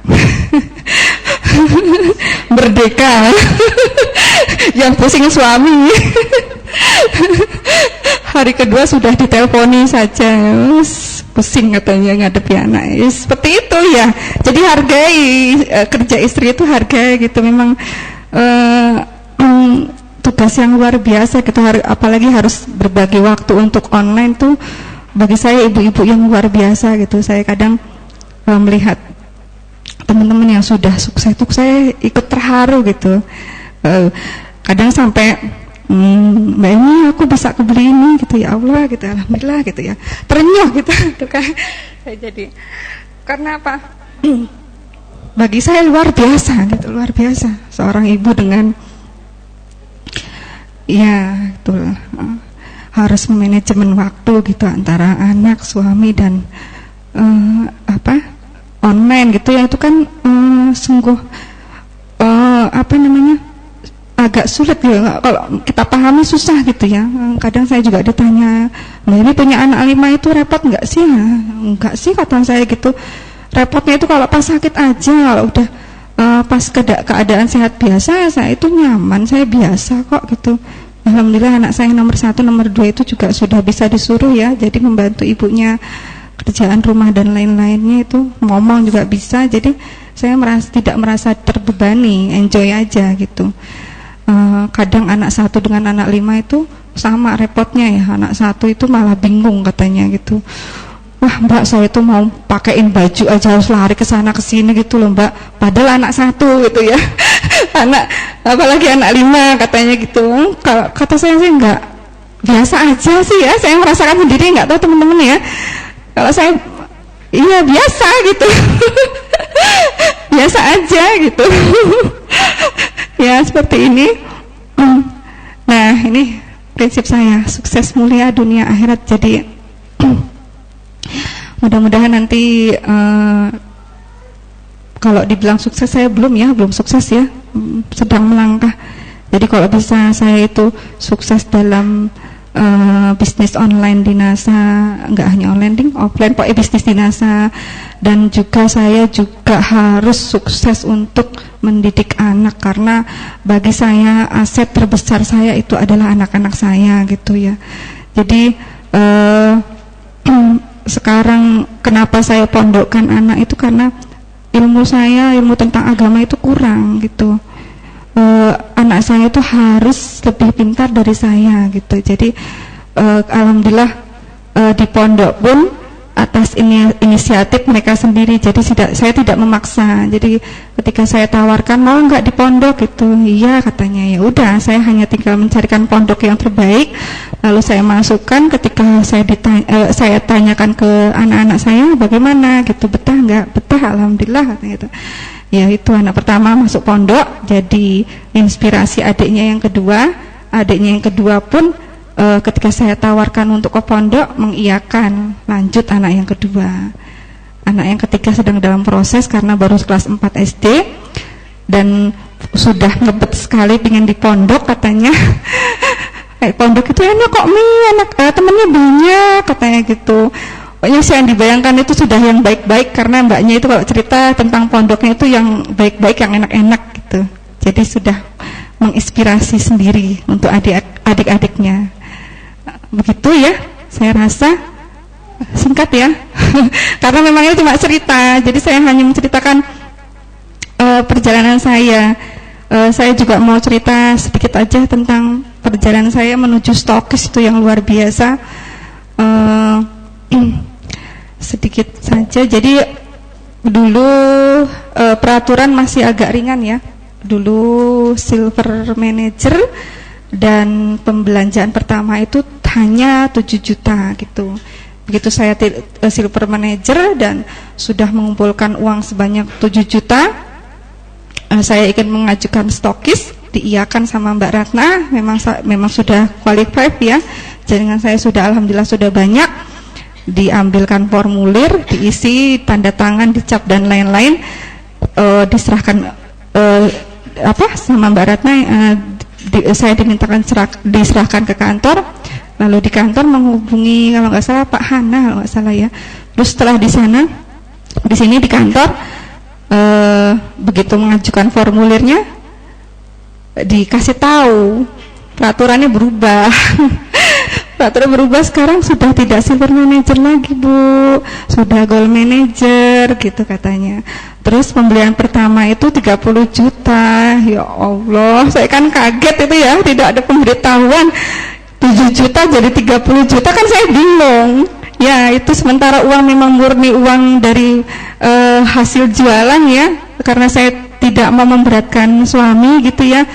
Merdeka. Yang pusing suami. Hari kedua sudah diteleponi saja, pusing katanya ngadepi anak. Seperti itu ya. Jadi hargai kerja istri itu, hargai gitu. Memang tugas yang luar biasa gitu. Apalagi harus berbagi waktu untuk online tuh, bagi saya ibu-ibu yang luar biasa gitu. Saya kadang melihat teman-teman yang sudah sukses itu saya ikut terharu gitu. Kadang sampai Mbak ini aku bisa kebeli ini gitu, ya Allah gitu, alhamdulillah gitu ya, terenyuh gitu, gitu kan. Saya jadi, karena apa? Bagi saya luar biasa gitu, luar biasa seorang ibu dengan ya itu harus memanajemen waktu gitu antara anak, suami, dan online gitu ya. Itu kan sungguh apa namanya, agak sulit ya, kalau kita pahami susah gitu ya. Kadang saya juga ditanya, nah ini punya anak 5 itu repot nggak sih? Enggak sih kata saya gitu. Repotnya itu kalau pas sakit aja, kalau udah pas keadaan sehat biasa saya itu nyaman, saya biasa kok gitu. Alhamdulillah anak saya nomor 1, nomor 2 itu juga sudah bisa disuruh ya, jadi membantu ibunya kerjaan rumah dan lain-lainnya, itu ngomong juga bisa. Jadi saya tidak merasa terbebani, enjoy aja gitu. Kadang anak 1 dengan anak 5 itu sama repotnya ya. Anak 1 itu malah bingung katanya gitu. Wah Mbak, saya itu mau pakein baju aja harus lari ke sana ke sini gitu loh Mbak. Padahal anak 1 gitu ya. Apalagi anak 5 katanya gitu. Kalau kata saya sih enggak, biasa aja sih ya. Saya merasakan sendiri, enggak tahu teman-teman ya. Kalau saya iya biasa gitu. Biasa aja gitu. Ya seperti ini. Nah ini prinsip saya, sukses mulia dunia akhirat. Jadi mudah-mudahan nanti kalau dibilang sukses, saya belum sukses ya, sedang melangkah. Jadi kalau bisa saya itu sukses dalam bisnis online di NASA, enggak hanya online, offline, pokoknya bisnis di NASA. Dan juga saya juga harus sukses untuk mendidik anak, karena bagi saya aset terbesar saya itu adalah anak-anak saya gitu ya. Jadi sekarang kenapa saya pondokkan anak itu karena ilmu tentang agama itu kurang gitu. Anak saya itu harus lebih pintar dari saya gitu. Jadi alhamdulillah di pondok pun atas inisiatif mereka sendiri. Jadi saya tidak memaksa. Jadi ketika saya tawarkan, mau nggak di pondok gitu, iya katanya. Ya udah, saya hanya tinggal mencarikan pondok yang terbaik, lalu saya masukkan. Ketika saya tanyakan ke anak-anak saya, bagaimana gitu, betah nggak? Betah, alhamdulillah katanya gitu. Ya itu anak pertama masuk pondok, jadi inspirasi adiknya yang kedua. Adiknya yang kedua pun ketika saya tawarkan untuk ke pondok, mengiyakan, lanjut anak yang kedua. Anak yang ketiga sedang dalam proses karena baru kelas 4 SD dan sudah ngebet sekali pengen di pondok katanya. Pondok itu enak kok enak, temennya banyak katanya gitu. Pokoknya yang dibayangkan itu sudah yang baik-baik, karena mbaknya itu kalau cerita tentang pondoknya itu yang baik-baik, yang enak-enak gitu. Jadi sudah menginspirasi sendiri untuk adik-adiknya. Begitu ya, saya rasa singkat ya. Karena memang itu cuma cerita, jadi saya hanya menceritakan perjalanan saya. Saya juga mau cerita sedikit aja tentang perjalanan saya menuju Stokis itu yang luar biasa. Sedikit saja. Jadi dulu peraturan masih agak ringan ya. Dulu silver manager dan pembelanjaan pertama itu hanya 7 juta gitu. Begitu saya silver manager dan sudah mengumpulkan uang sebanyak 7 juta, saya ingin mengajukan stokis, diiyakan sama Mbak Ratna, memang sudah qualified ya, jaringan saya sudah alhamdulillah sudah banyak, diambilkan formulir, diisi, tanda tangan, dicap dan lain-lain, diserahkan sama Mbak Ratna, saya dimintakan diserahkan ke kantor, lalu di kantor menghubungi kalau nggak salah Pak Hana kalau nggak salah ya, terus setelah di sini di kantor, begitu mengajukan formulirnya dikasih tahu peraturannya berubah. Peraturan berubah, sekarang sudah tidak silver manager lagi Bu, sudah gold manager gitu katanya. Terus pembelian pertama itu 30 juta. Ya Allah, saya kan kaget itu ya, tidak ada pemberitahuan. 7 juta jadi 30 juta, kan saya bingung. Ya itu sementara uang memang murni uang dari hasil jualan ya, karena saya tidak mau memberatkan suami gitu ya,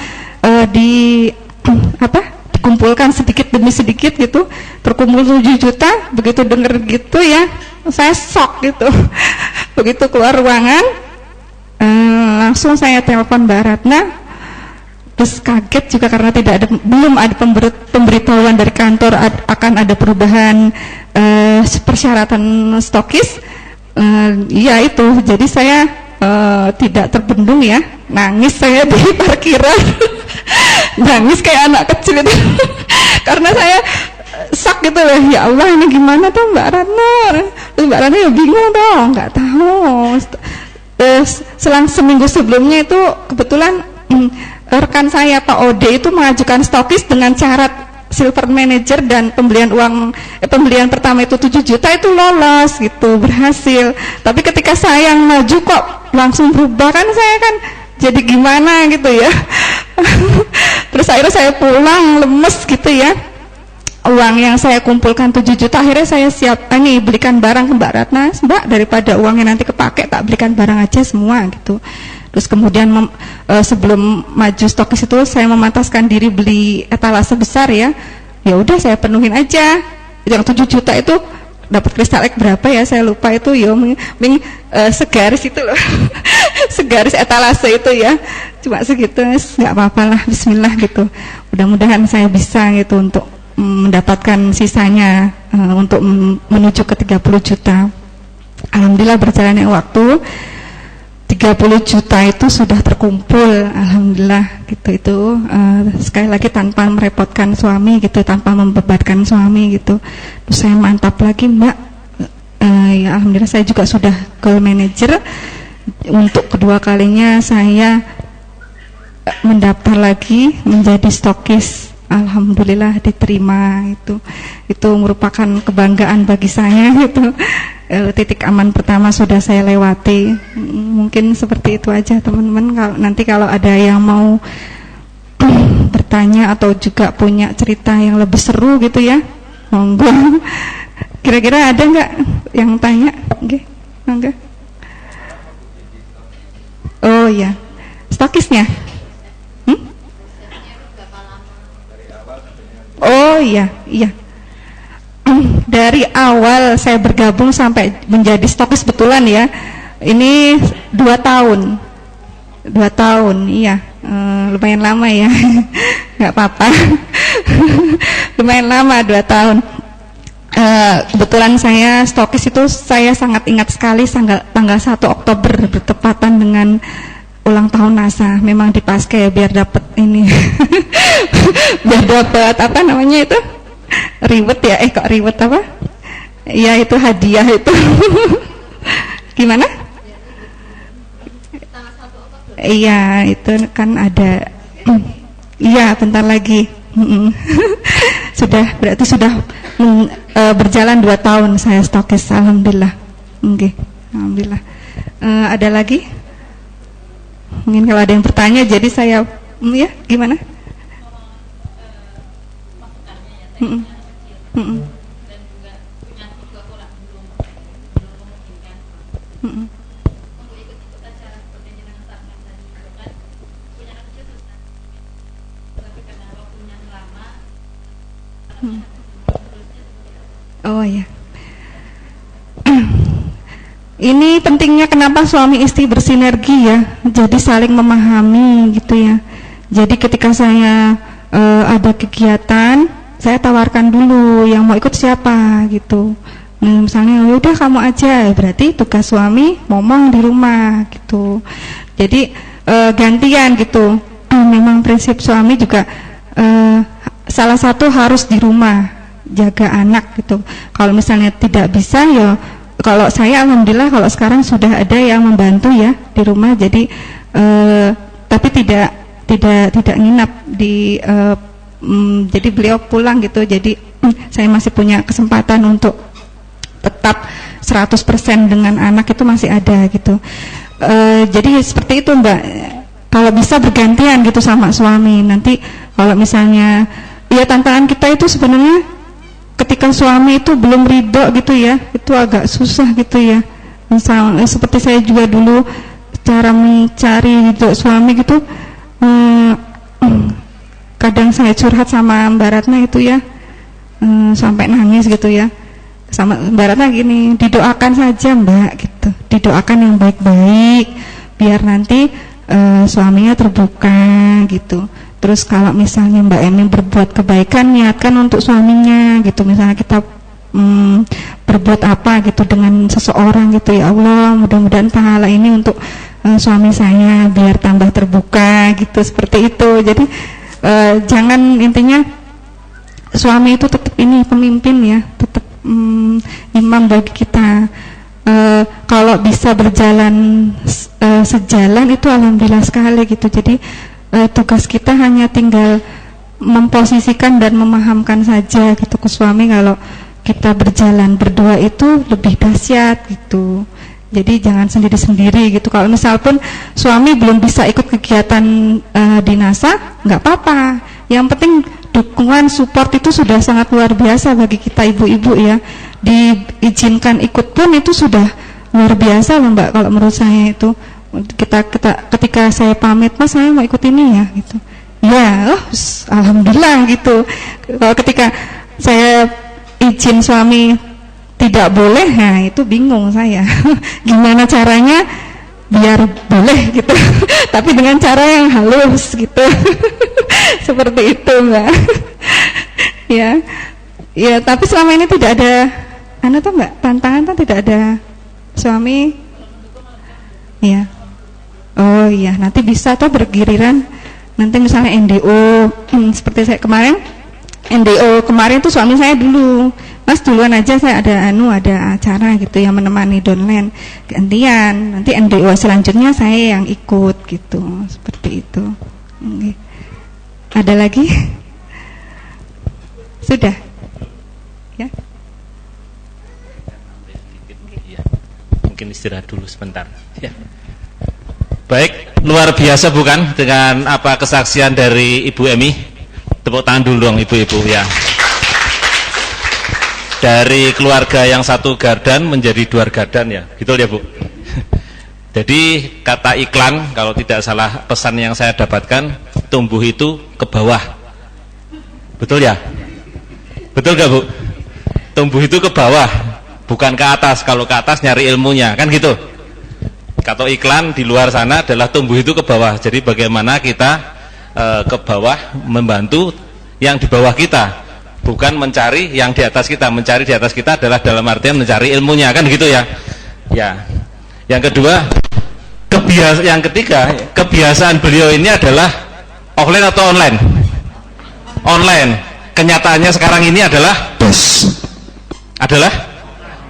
dikumpulkan sedikit demi sedikit gitu, terkumpul 7 juta. Begitu denger gitu ya, saya shock gitu. Begitu keluar ruangan, langsung saya telepon Mbak Ratna, terus kaget juga karena belum ada pemberitahuan dari kantor akan ada perubahan persyaratan stokis. Ya itu, jadi saya tidak terbendung ya, nangis saya di parkiran. Nangis kayak anak kecil itu. Karena saya sak gitu loh, ya Allah ini gimana tuh Mbak Ratna. Terus Mbak Ratna ya bingung dong, nggak tahu. Selang seminggu sebelumnya itu kebetulan rekan saya Pak Ode itu mengajukan stokis dengan syarat silver manager dan pembelian pertama itu 7 juta itu lolos gitu, berhasil. Tapi ketika saya yang maju kok langsung berubah, kan saya kan jadi gimana gitu ya. Terus akhirnya saya pulang lemes gitu ya, uang yang saya kumpulkan 7 juta akhirnya saya belikan barang ke Mbak Ratna. Mbak, daripada uangnya nanti kepake, tak belikan barang aja semua gitu. Terus kemudian sebelum maju stokis itu saya memantaskan diri beli etalase besar ya. Ya udah saya penuhin aja. Yang 7 juta itu dapat kristal ek berapa ya, saya lupa itu ya, segaris itu loh. Segaris etalase itu ya, cuma segitu, nggak apa-apa lah, bismillah gitu. Mudah-mudahan saya bisa gitu untuk mendapatkan sisanya, untuk menuju ke 30 juta. Alhamdulillah berjalannya waktu, 30 juta itu sudah terkumpul, alhamdulillah gitu. Itu sekali lagi tanpa merepotkan suami gitu, tanpa membebankan suami gitu. Terus saya mantap lagi Mbak, ya alhamdulillah saya juga sudah gold manager. Untuk kedua kalinya saya mendaftar lagi menjadi stokis, alhamdulillah diterima. Itu merupakan kebanggaan bagi saya gitu. Titik aman pertama sudah saya lewati. Mungkin seperti itu aja teman-teman. Nanti kalau ada yang mau bertanya atau juga punya cerita yang lebih seru gitu ya, monggo. Kira-kira ada nggak yang tanya? Oke, monggo. Oh ya, stokisnya. Oh iya. Dari awal saya bergabung sampai menjadi stokis betulan ya, ini 2 tahun. 2 tahun, iya. Lumayan lama ya. Nggak apa-apa. Lumayan lama 2 tahun. Kebetulan saya stokis itu saya sangat ingat sekali tanggal 1 Oktober bertepatan dengan ulang tahun NASA. Memang dipakai biar dapat ini. Biar dapat apa namanya itu? Reward ya, kok reward apa? Ya itu hadiah itu. Gimana? Iya, itu kan ada. Iya, bentar lagi. Berarti sudah berjalan 2 tahun saya stokis, alhamdulillah. Oke, alhamdulillah. Ada lagi? Mungkin kalau ada yang bertanya, jadi saya ya gimana? Oh ya. ini pentingnya kenapa suami istri bersinergi ya, jadi saling memahami gitu ya. Jadi ketika saya ada kegiatan, saya tawarkan dulu yang mau ikut siapa gitu. Nah, misalnya udah kamu aja, berarti tugas suami ngomong di rumah gitu. Jadi gantian gitu. Memang prinsip suami juga salah satu harus di rumah jaga anak gitu. Kalau misalnya tidak bisa ya, kalau saya alhamdulillah kalau sekarang sudah ada yang membantu ya di rumah. Jadi tapi tidak nginap di jadi beliau pulang gitu. Jadi saya masih punya kesempatan untuk tetap 100% dengan anak itu masih ada gitu. Jadi seperti itu Mbak. Kalau bisa bergantian gitu sama suami. Nanti kalau misalnya ya tantangan kita itu sebenarnya ketika suami itu belum ridho gitu ya, itu agak susah gitu ya. Misal seperti saya juga dulu cara mencari ridho suami gitu, kadang saya curhat sama Mbak Ratna itu ya, sampai nangis gitu ya. Sama Mbak Ratna gini, didoakan saja Mbak gitu, didoakan yang baik-baik biar nanti suaminya terbuka gitu. Terus kalau misalnya Mbak Emi berbuat kebaikan, niatkan untuk suaminya gitu. Misalnya kita berbuat apa gitu dengan seseorang gitu, ya Allah mudah-mudahan pahala ini untuk suami saya biar tambah terbuka gitu, seperti itu. Jadi jangan, intinya suami itu tetap ini pemimpin ya, tetap imam bagi kita. Kalau bisa berjalan sejalan itu alhamdulillah sekali gitu. Jadi tugas kita hanya tinggal memposisikan dan memahamkan saja gitu ke suami. Kalau kita berjalan berdua itu lebih dahsyat gitu. Jadi jangan sendiri-sendiri gitu. Kalau misal pun suami belum bisa ikut kegiatan dinasa, nggak apa-apa. Yang penting dukungan support itu sudah sangat luar biasa bagi kita ibu-ibu ya. Diizinkan ikut pun itu sudah luar biasa loh Mbak. Kalau menurut saya itu ketika saya pamit, Mas saya mau ikut ini ya gitu. Ya, alhamdulillah gitu. Kalau ketika saya izin suami tidak boleh, nah itu bingung saya. Gimana caranya biar boleh gitu. Tapi dengan cara yang halus gitu. Seperti itu Mbak. Ya. Ya, tapi selama ini tidak ada tuh Mbak, tantangan kan tidak ada suami. Ya. Oh iya, nanti bisa tuh bergiliran. Nanti misalnya NDO, seperti saya kemarin, NDO kemarin tuh suami saya dulu, Mas duluan aja, saya ada acara gitu yang menemani downline, gantian. Nanti NDO selanjutnya saya yang ikut gitu, seperti itu. Oke. Ada lagi? Sudah? Ya. Mungkin istirahat dulu sebentar. Ya. Baik, luar biasa bukan dengan apa kesaksian dari Ibu Emi? Tepuk tangan dulu dong ibu-ibu ya. Dari keluarga yang satu gardan menjadi dua gardan ya, gitu ya Bu. Jadi kata iklan, kalau tidak salah pesan yang saya dapatkan, tumbuh itu ke bawah. Betul ya? Betul gak Bu? Tumbuh itu ke bawah, bukan ke atas. Kalau ke atas nyari ilmunya, kan gitu. Kata iklan di luar sana adalah tumbuh itu ke bawah. Jadi bagaimana kita ke bawah membantu yang di bawah kita, bukan mencari yang di atas kita. Mencari di atas kita adalah dalam artian mencari ilmunya, kan gitu ya. Ya. Yang kedua, yang ketiga, kebiasaan beliau ini adalah offline atau online? Online. Kenyataannya sekarang ini adalah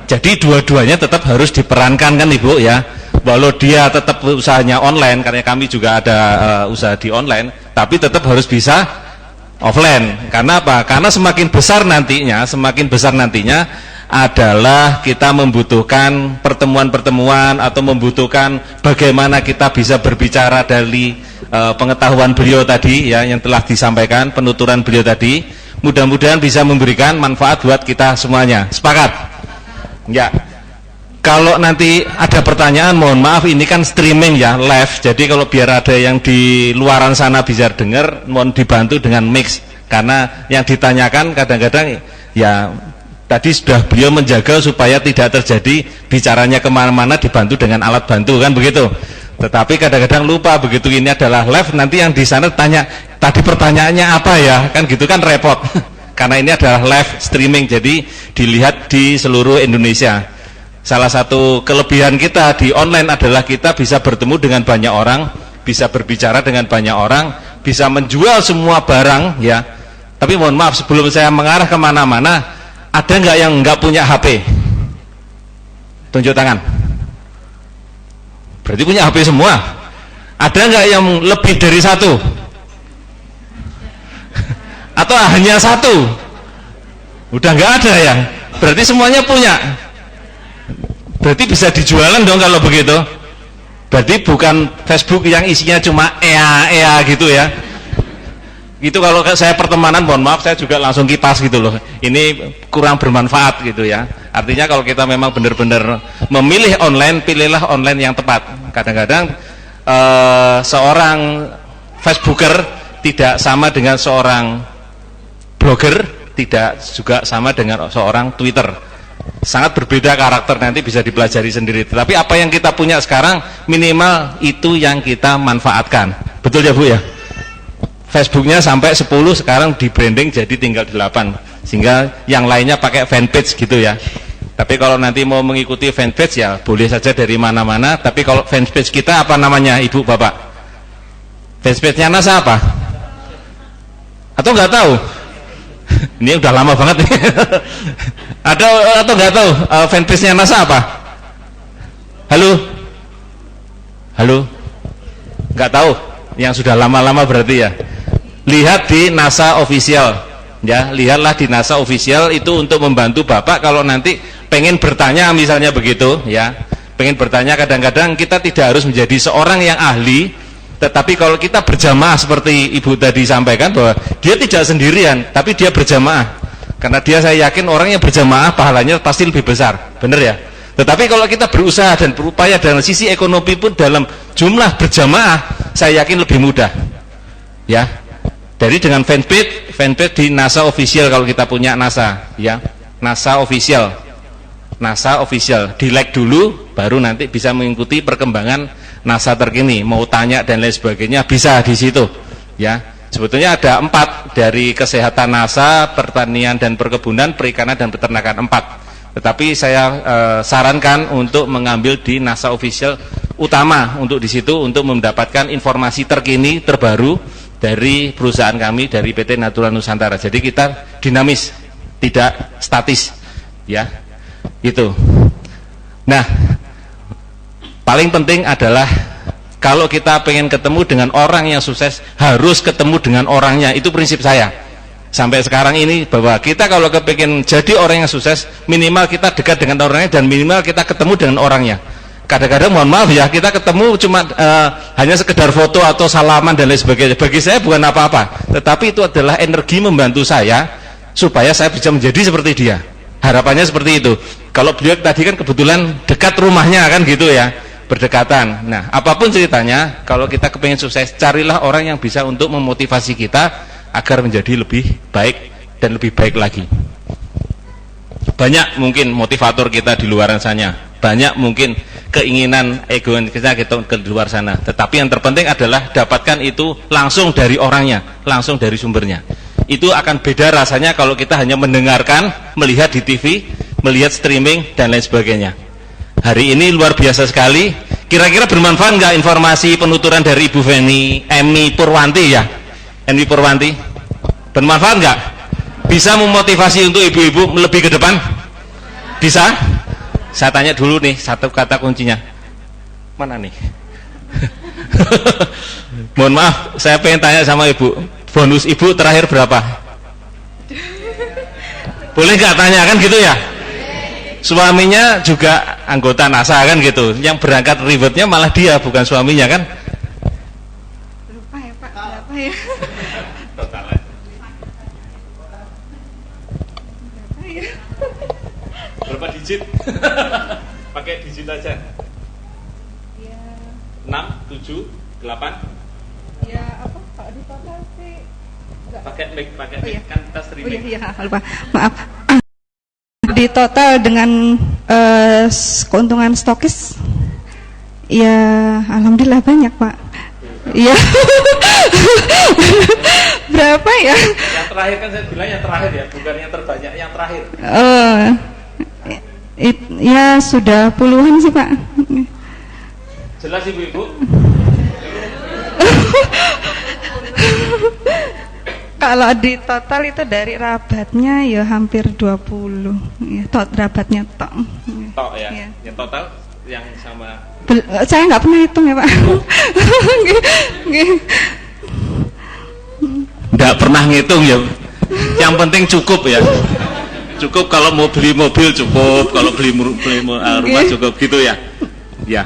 jadi dua-duanya tetap harus diperankan kan Ibu ya. Walau dia tetap usahanya online, karena kami juga ada usaha di online, tapi tetap harus bisa offline. Karena apa? Karena semakin besar nantinya adalah kita membutuhkan pertemuan-pertemuan atau membutuhkan bagaimana kita bisa berbicara dari pengetahuan beliau tadi ya, yang telah disampaikan, penuturan beliau tadi. Mudah-mudahan bisa memberikan manfaat buat kita semuanya. Sepakat? Ya. Kalau nanti ada pertanyaan, mohon maaf, ini kan streaming ya, live. Jadi kalau biar ada yang di luaran sana bisa dengar, mohon dibantu dengan mix. Karena yang ditanyakan kadang-kadang ya Tadi sudah beliau menjaga supaya tidak terjadi bicaranya kemana-mana dibantu dengan alat bantu, kan begitu. Tetapi kadang-kadang lupa, begitu ini adalah live, nanti yang di sana tanya, tadi pertanyaannya apa ya, kan gitu kan repot. Karena ini adalah live streaming, jadi dilihat di seluruh Indonesia. Salah satu kelebihan kita di online adalah kita bisa bertemu dengan banyak orang, bisa berbicara dengan banyak orang, bisa menjual semua barang ya. Tapi mohon maaf, sebelum saya mengarah kemana-mana, ada nggak yang nggak punya HP? Tunjuk tangan. Berarti punya HP semua. Ada nggak yang lebih dari satu? Atau hanya satu? Udah nggak ada ya? Berarti semuanya punya. Berarti bisa dijualan dong kalau begitu. Berarti bukan Facebook yang isinya cuma ea gitu ya. Gitu kalau saya pertemanan, mohon maaf, saya juga langsung kipas gitu loh. Ini kurang bermanfaat gitu ya. Artinya kalau kita memang benar-benar memilih online, pilihlah online yang tepat. Kadang-kadang seorang Facebooker tidak sama dengan seorang blogger, tidak juga sama dengan seorang Twitter. Sangat berbeda karakter, nanti bisa dipelajari sendiri. Tetapi apa yang kita punya sekarang, minimal itu yang kita manfaatkan. Betul ya Bu ya? Facebooknya sampai 10, sekarang di branding jadi tinggal 8, sehingga yang lainnya pakai fanpage gitu ya. Tapi kalau nanti mau mengikuti fanpage ya boleh saja dari mana-mana. Tapi kalau fanpage kita apa namanya Ibu Bapak? Fanpage-nya NASA apa? Atau nggak tahu? Ini udah lama banget nih. Atau nggak tahu fanpage-nya NASA apa? Halo? Halo? Nggak tahu? Yang sudah lama-lama berarti ya. Lihat di NASA Official ya, lihatlah di NASA Official, itu untuk membantu Bapak kalau nanti pengen bertanya misalnya begitu ya, pengen bertanya. Kadang-kadang kita tidak harus menjadi seorang yang ahli, tetapi kalau kita berjamaah seperti Ibu tadi sampaikan bahwa dia tidak sendirian tapi dia berjamaah, karena dia, saya yakin orang yang berjamaah pahalanya pasti lebih besar, benar ya. Tetapi kalau kita berusaha dan berupaya dalam sisi ekonomi pun dalam jumlah berjamaah, saya yakin lebih mudah ya. Dari dengan fanpage di NASA Official, kalau kita punya NASA ya, NASA Official di like dulu, baru nanti bisa mengikuti perkembangan NASA terkini. Mau tanya dan lain sebagainya bisa di situ ya. Sebetulnya ada 4, dari kesehatan NASA, pertanian dan perkebunan, perikanan dan peternakan, 4. Tetapi saya sarankan untuk mengambil di NASA Official utama, untuk di situ untuk mendapatkan informasi terkini terbaru dari perusahaan kami, dari PT Natura Nusantara. Jadi kita dinamis, tidak statis ya. Itu. Nah, paling penting adalah kalau kita pengen ketemu dengan orang yang sukses, harus ketemu dengan orangnya. Itu prinsip saya sampai sekarang ini, bahwa kita kalau kepingin jadi orang yang sukses, minimal kita dekat dengan orangnya dan minimal kita ketemu dengan orangnya. Kadang-kadang mohon maaf ya, kita ketemu cuma hanya sekedar foto atau salaman dan lain sebagainya. Bagi saya bukan apa-apa, tetapi itu adalah energi membantu saya supaya saya bisa menjadi seperti dia. Harapannya seperti itu. Kalau beliau tadi kan kebetulan dekat rumahnya kan gitu ya, berdekatan. Nah, apapun ceritanya, kalau kita kepingin sukses, carilah orang yang bisa untuk memotivasi kita agar menjadi lebih baik dan lebih baik lagi. Banyak mungkin motivator kita di luar sana, banyak mungkin keinginan egois kita ke luar sana, tetapi yang terpenting adalah dapatkan itu langsung dari orangnya, langsung dari sumbernya. Itu akan beda rasanya kalau kita hanya mendengarkan, melihat di TV, melihat streaming dan lain sebagainya. Hari ini luar biasa sekali. Kira-kira bermanfaat nggak informasi penuturan dari Ibu Emi Purwanti ya? Emi Purwanti bermanfaat nggak? Bisa memotivasi untuk ibu-ibu lebih ke depan? Bisa? Saya tanya dulu nih, satu kata kuncinya mana nih? Mohon maaf, saya pengen tanya sama ibu, bonus ibu terakhir berapa? Boleh nggak tanya kan gitu ya? Suaminya juga anggota NASA kan gitu, yang berangkat ribetnya malah dia, bukan suaminya kan? Lupa ya Pak, berapa ya? Totalnya berapa digit? Pakai digit aja. Ya, 6, 7, 8. ya apa Pak, di total sih enggak. Pakai mic, Oh, iya. kan kita Oh streaming. iya, lupa. Maaf. di total dengan keuntungan stokis, ya alhamdulillah banyak Pak. Iya. Berapa ya? Yang terakhir kan saya bilang yang terakhir ya, bukan yang terbanyak, yang terakhir. Ya sudah puluhan sih Pak. Jelas ibu-ibu? Kalau di total itu dari rabatnya ya hampir 20 ya, rabatnya tok. Tok ya? Ya. Yang total yang sama? Saya nggak pernah hitung ya Pak. Nggak pernah ngitung ya. Yang penting cukup ya. Cukup kalau mau beli mobil cukup, kalau beli rumah cukup gitu ya. Ya.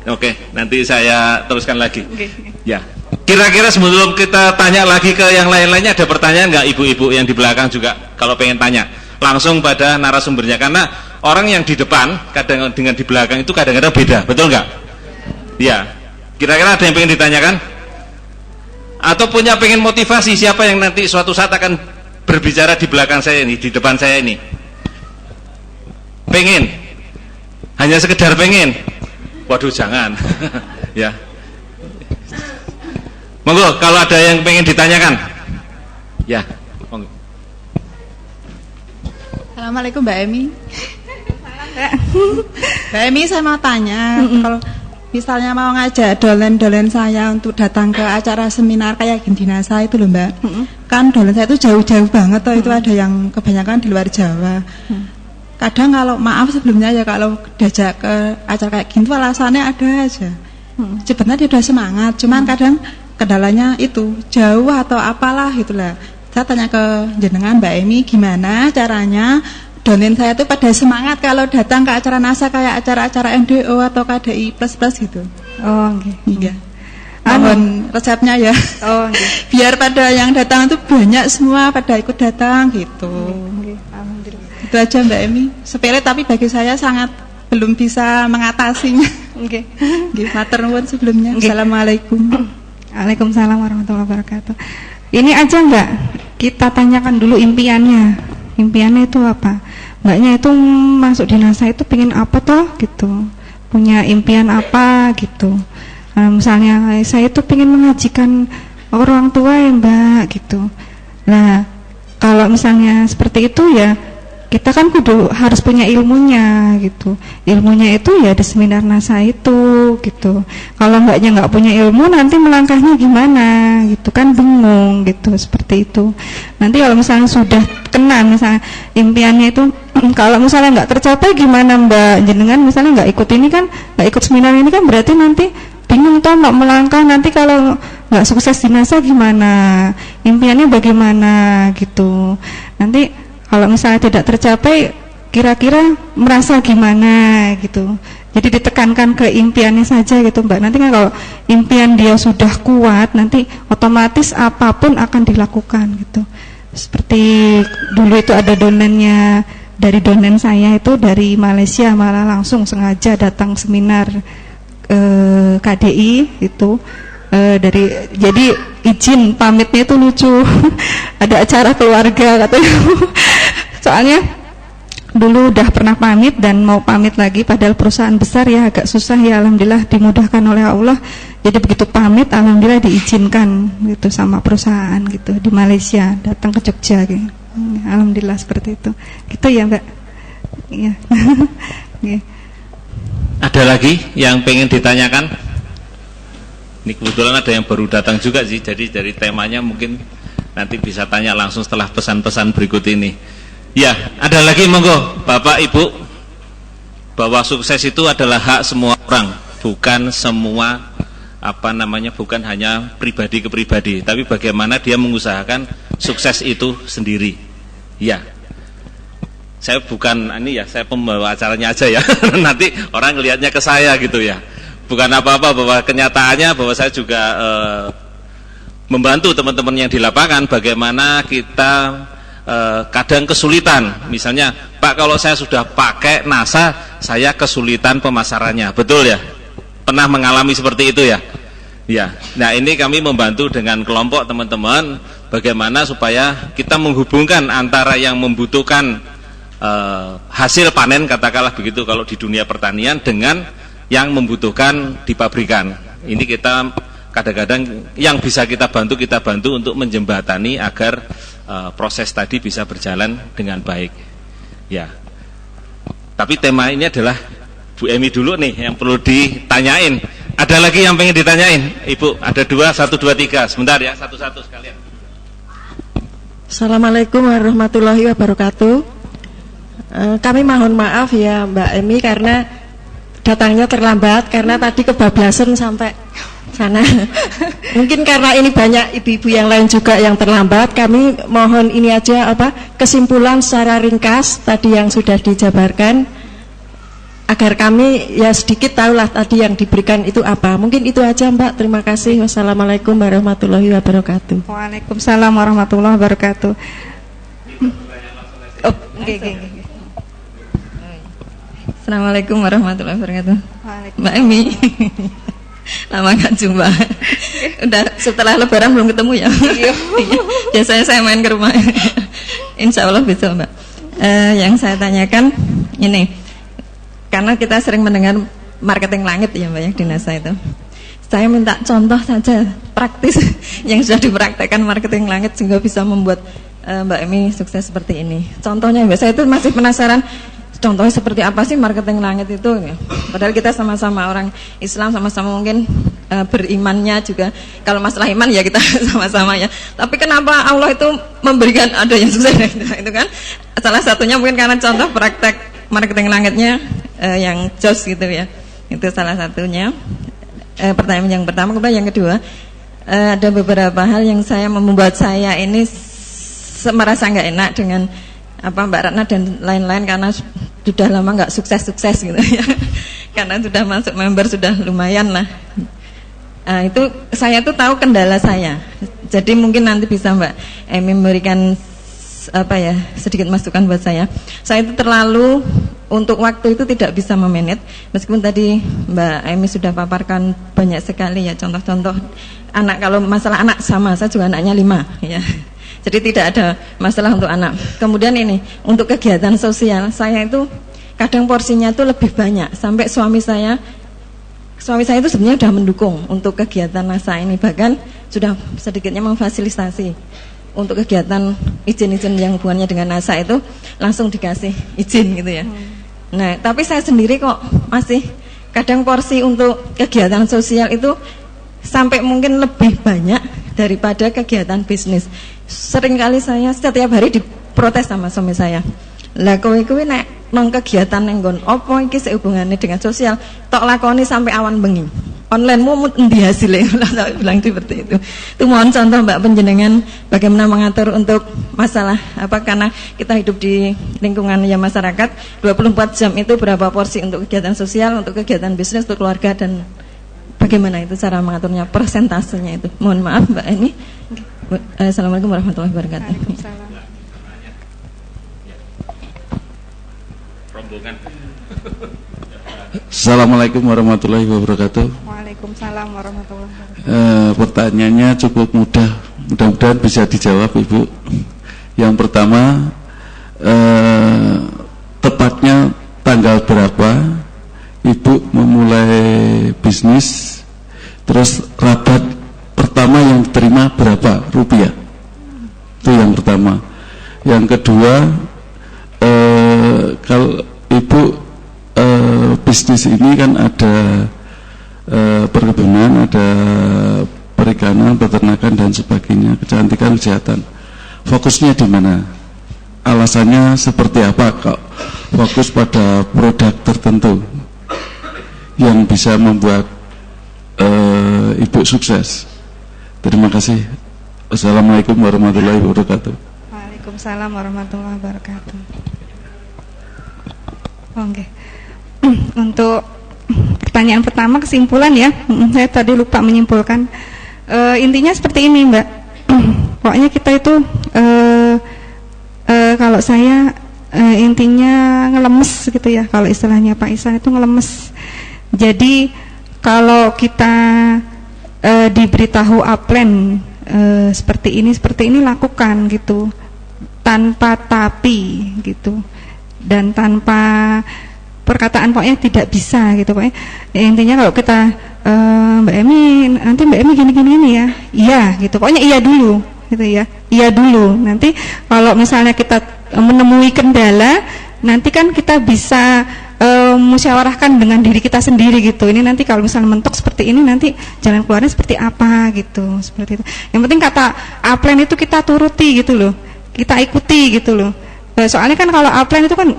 Oke, nanti saya teruskan lagi. Ya. Kira-kira sebelum kita tanya lagi ke yang lain-lainnya, ada pertanyaan nggak ibu-ibu yang di belakang juga kalau pengen tanya langsung pada narasumbernya, karena orang yang di depan kadang dengan di belakang itu kadang-kadang beda, betul nggak? Ya. Kira-kira ada yang pengen ditanyakan? Atau punya pengen motivasi, siapa yang nanti suatu saat akan berbicara di belakang saya ini, di depan saya ini? Pengen? Hanya sekedar pengen? Waduh, jangan. Ya. Monggo, kalau ada yang pengen ditanyakan. Ya, monggo. Assalamualaikum Mbak Emi. Mbak Emi, saya mau tanya, kalau misalnya mau ngajak dolen-dolen saya untuk datang ke acara seminar kayak Gendinasa itu loh Mbak, kan dolen saya itu jauh-jauh banget toh, itu ada yang kebanyakan di luar Jawa. Kadang kalau maaf sebelumnya ya, kalau diajak ke acara kayak gini tuh alasannya ada aja. Sebenarnya dia udah semangat, cuman kadang kendalanya itu jauh atau apalah itulah. Saya tanya ke jenengan Mbak Emi, gimana caranya dolen saya itu pada semangat kalau datang ke acara NASA kayak acara-acara MDO atau KDI plus gitu. Oh, okay. Iya. Mohon resepnya ya. Oh, okay. Biar pada yang datang itu banyak semua pada ikut datang gitu. Okay. Alhamdulillah. Itu aja Mbak Emi. Sepele tapi bagi saya sangat belum bisa mengatasinya. Oke. Nggih, matur nuwun sebelumnya. Assalamualaikum. Waalaikumsalam warahmatullahi wabarakatuh. Ini aja Mbak, kita tanyakan dulu impiannya. Impiannya itu apa? Mbaknya itu masuk di NASA itu pengen apa toh gitu. Punya impian apa gitu. Misalnya saya itu pengen mengajikan orang tua ya Mbak gitu. Nah, kalau misalnya seperti itu ya kita kan kudu harus punya ilmunya gitu. Ilmunya itu ya di seminar NASA itu gitu. Kalau mbaknya nggak punya ilmu, nanti melangkahnya gimana gitu kan, bingung gitu, seperti itu. Nanti kalau misalnya sudah kena misalnya impiannya itu kalau misalnya nggak tercapai gimana Mbak jenengan, misalnya nggak ikut ini kan, nggak ikut seminar ini kan, berarti nanti bingung toh mau melangkah, nanti kalau nggak sukses di NASA gimana, impiannya bagaimana gitu. Nanti kalau misalnya tidak tercapai, kira-kira merasa gimana gitu. Jadi ditekankan ke impiannya saja gitu Mbak. Nanti kan kalau impian dia sudah kuat, nanti otomatis apapun akan dilakukan gitu. Seperti dulu itu ada donennya, dari donen saya itu dari Malaysia, malah langsung sengaja datang seminar KDI itu. Jadi izin pamitnya itu lucu. Ada acara keluarga katanya. Soalnya dulu udah pernah pamit dan mau pamit lagi, padahal perusahaan besar ya agak susah ya. Alhamdulillah dimudahkan oleh Allah. Jadi begitu pamit alhamdulillah diizinkan gitu sama perusahaan gitu di Malaysia, datang ke Jogja gitu. Alhamdulillah seperti itu. Gitu ya Mbak. Iya. Ada lagi yang pengen ditanyakan? Ini kebetulan ada yang baru datang juga sih, jadi dari temanya mungkin nanti bisa tanya langsung setelah pesan-pesan berikut ini. Ya, ada lagi monggo Bapak Ibu, bahwa sukses itu adalah hak semua orang, bukan semua bukan hanya pribadi ke pribadi, tapi bagaimana dia mengusahakan sukses itu sendiri. Ya. Saya bukan saya pembawa acaranya aja ya. Nanti orang ngelihatnya ke saya gitu ya. Bukan apa-apa, bahwa kenyataannya bahwa saya juga membantu teman-teman yang di lapangan bagaimana kita kadang kesulitan. Misalnya, Pak, kalau saya sudah pakai NASA, saya kesulitan pemasarannya. Betul ya? Pernah mengalami seperti itu ya? Ya. Nah, ini kami membantu dengan kelompok teman-teman bagaimana supaya kita menghubungkan antara yang membutuhkan hasil panen, katakanlah begitu kalau di dunia pertanian, dengan yang membutuhkan di pabrikan. Ini kita kadang-kadang yang bisa kita bantu untuk menjembatani agar proses tadi bisa berjalan dengan baik. Ya. Tapi tema ini adalah Bu Emi dulu nih yang perlu ditanyain. Ada lagi yang pengen ditanyain, Ibu? Ada 2, 1, 2, 3. Sebentar ya, satu-satu sekalian. Assalamualaikum warahmatullahi wabarakatuh. Kami mohon maaf ya Mbak Emi karena datangnya terlambat, karena tadi kebablasan sampai sana. Mungkin karena ini banyak ibu-ibu yang lain juga yang terlambat, kami mohon ini aja kesimpulan secara ringkas tadi yang sudah dijabarkan, agar kami ya sedikit tahulah tadi yang diberikan itu apa. Mungkin itu aja Mbak, terima kasih. Wassalamualaikum warahmatullahi wabarakatuh. Waalaikumsalam warahmatullahi wabarakatuh. Okay. Assalamualaikum warahmatullahi wabarakatuh. Mbak Emi, lama gak jumpa. Udah setelah Lebaran belum ketemu ya. Biasanya saya main ke rumah. Insya Allah besok Mbak. Yang saya tanyakan ini, karena kita sering mendengar marketing langit ya Mbak ya di NASA itu. Saya minta contoh saja praktis yang sudah dipraktekkan marketing langit sehingga bisa membuat Mbak Emi sukses seperti ini. Contohnya Mbak, saya itu masih penasaran. Contohnya seperti apa sih marketing langit itu ya? Padahal kita sama-sama orang Islam, sama-sama mungkin berimannya juga. Kalau masalah iman ya kita sama-sama ya. Tapi kenapa Allah itu memberikan ada yang sukses itu kan? Salah satunya mungkin karena contoh praktek marketing langitnya yang jos gitu ya. Itu salah satunya. Pertanyaan yang pertama. Kemudian yang kedua, ada beberapa hal yang membuat saya ini merasa nggak enak dengan Mbak Ratna dan lain-lain, karena sudah lama nggak sukses-sukses gitu ya. Karena sudah masuk member sudah lumayan lah. Itu saya tuh tahu kendala saya. Jadi mungkin nanti bisa Mbak Emi memberikan sedikit masukan buat saya. Saya itu terlalu untuk waktu itu tidak bisa memanage. Meskipun tadi Mbak Emi sudah paparkan banyak sekali ya contoh-contoh anak. Kalau masalah anak sama, saya juga anaknya 5 ya. Jadi tidak ada masalah untuk anak. Kemudian ini, untuk kegiatan sosial, saya itu kadang porsinya itu lebih banyak. Sampai suami saya itu sebenarnya sudah mendukung untuk kegiatan NASA ini. Bahkan sudah sedikitnya memfasilitasi untuk kegiatan izin-izin yang hubungannya dengan NASA itu langsung dikasih izin gitu ya. Nah, tapi saya sendiri kok masih kadang porsi untuk kegiatan sosial itu sampai mungkin lebih banyak daripada kegiatan bisnis. Seringkali saya setiap hari diprotes sama suami saya. Lah kowe nek nang kegiatan ning nggon apa iki sehubungannya dengan sosial, tok lakoni sampai awan bengi. Online-mu endi hasile? Saya bilang seperti itu. Itu mohon contoh Mbak penjenengan bagaimana mengatur untuk masalah karena kita hidup di lingkungan ya masyarakat, 24 jam itu berapa porsi untuk kegiatan sosial, untuk kegiatan bisnis, untuk keluarga, dan bagaimana itu cara mengaturnya, persentasenya itu. Mohon maaf Mbak Emi. Assalamualaikum warahmatullahi wabarakatuh. Assalamualaikum warahmatullahi wabarakatuh. Waalaikumsalam warahmatullahi wabarakatuh. Pertanyaannya cukup mudah, mudah-mudahan bisa dijawab Ibu. Yang pertama, tepatnya tanggal berapa Ibu memulai bisnis, terus rabat pertama yang diterima berapa rupiah? Itu yang pertama. Yang kedua, kalau Ibu bisnis ini kan ada perkebunan, ada perikanan, peternakan dan sebagainya, kecantikan, kesehatan. Fokusnya di mana? Alasannya seperti apa? Kok fokus pada produk tertentu yang bisa membuat Ibu sukses? Terima kasih. Assalamualaikum warahmatullahi wabarakatuh. Waalaikumsalam warahmatullahi wabarakatuh. Oke. Untuk pertanyaan pertama, kesimpulan ya. Saya tadi lupa menyimpulkan. Intinya seperti ini Mbak. Pokoknya kita itu kalau saya intinya ngelemes gitu ya. Kalau istilahnya Pak Isan itu ngelemes. Jadi kalau kita diberitahu upline seperti ini lakukan gitu, tanpa tapi gitu. dan tanpa perkataan pokoknya tidak bisa gitu pokoknya. Ya, intinya kalau kita Mbak Emi, nanti Mbak Emi gini-gini ya, iya gitu, pokoknya iya dulu gitu ya, iya dulu. Nanti kalau misalnya kita menemui kendala, nanti kan kita bisa musyawarahkan dengan diri kita sendiri gitu. Ini nanti kalau misalnya mentok seperti ini, nanti jalan keluarnya seperti apa gitu, seperti itu. Yang penting kata A-plan itu kita turuti gitu loh, kita ikuti gitu loh. Soalnya kan kalau A-plan itu kan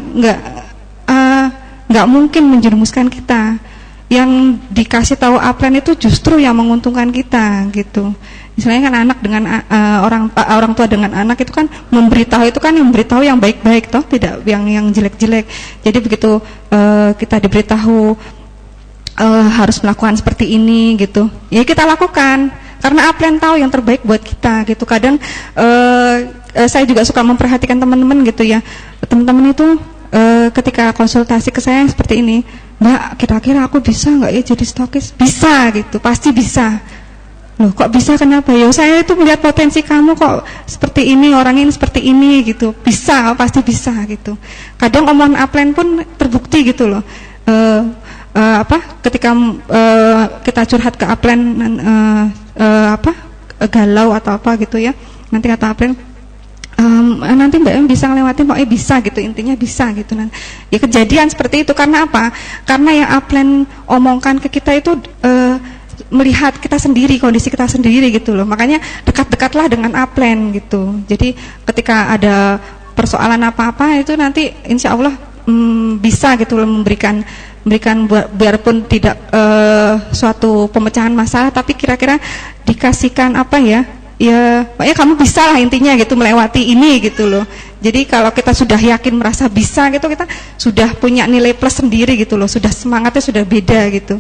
nggak mungkin menjerumuskan kita. Yang dikasih tahu A-plan itu justru yang menguntungkan kita gitu. Misalnya kan anak dengan orang tua dengan anak itu kan memberitahu yang baik-baik toh, tidak yang jelek-jelek. Jadi begitu kita diberitahu harus melakukan seperti ini gitu, ya kita lakukan karena A-plan tahu yang terbaik buat kita gitu. Kadang saya juga suka memperhatikan teman-teman gitu ya. Teman-teman itu ketika konsultasi ke saya seperti ini, Mbak, kira-kira aku bisa nggak ya jadi stokis? Bisa gitu, pasti bisa. Loh kok bisa, kenapa? Ya saya itu melihat potensi kamu kok seperti ini, orang ini seperti ini gitu. Bisa, pasti bisa gitu. Kadang omongan A-plan pun terbukti gitu loh. Ketika kita curhat ke A-plan galau atau apa gitu ya, nanti kata A-plan, nanti Mbak Em bisa ngelewatin, pokoknya bisa gitu, intinya bisa gitu. Ya kejadian seperti itu. Karena apa? Karena yang A-plan omongkan ke kita itu melihat kita sendiri, kondisi kita sendiri gitu loh. Makanya dekat-dekatlah dengan A-plan gitu. Jadi ketika ada persoalan apa-apa itu nanti insya Allah bisa gitu loh memberikan biarpun tidak suatu pemecahan masalah, tapi kira-kira dikasihkan apa ya, pokoknya kamu bisa lah intinya gitu melewati ini gitu loh. Jadi kalau kita sudah yakin merasa bisa gitu, kita sudah punya nilai plus sendiri gitu loh, sudah semangatnya sudah beda gitu.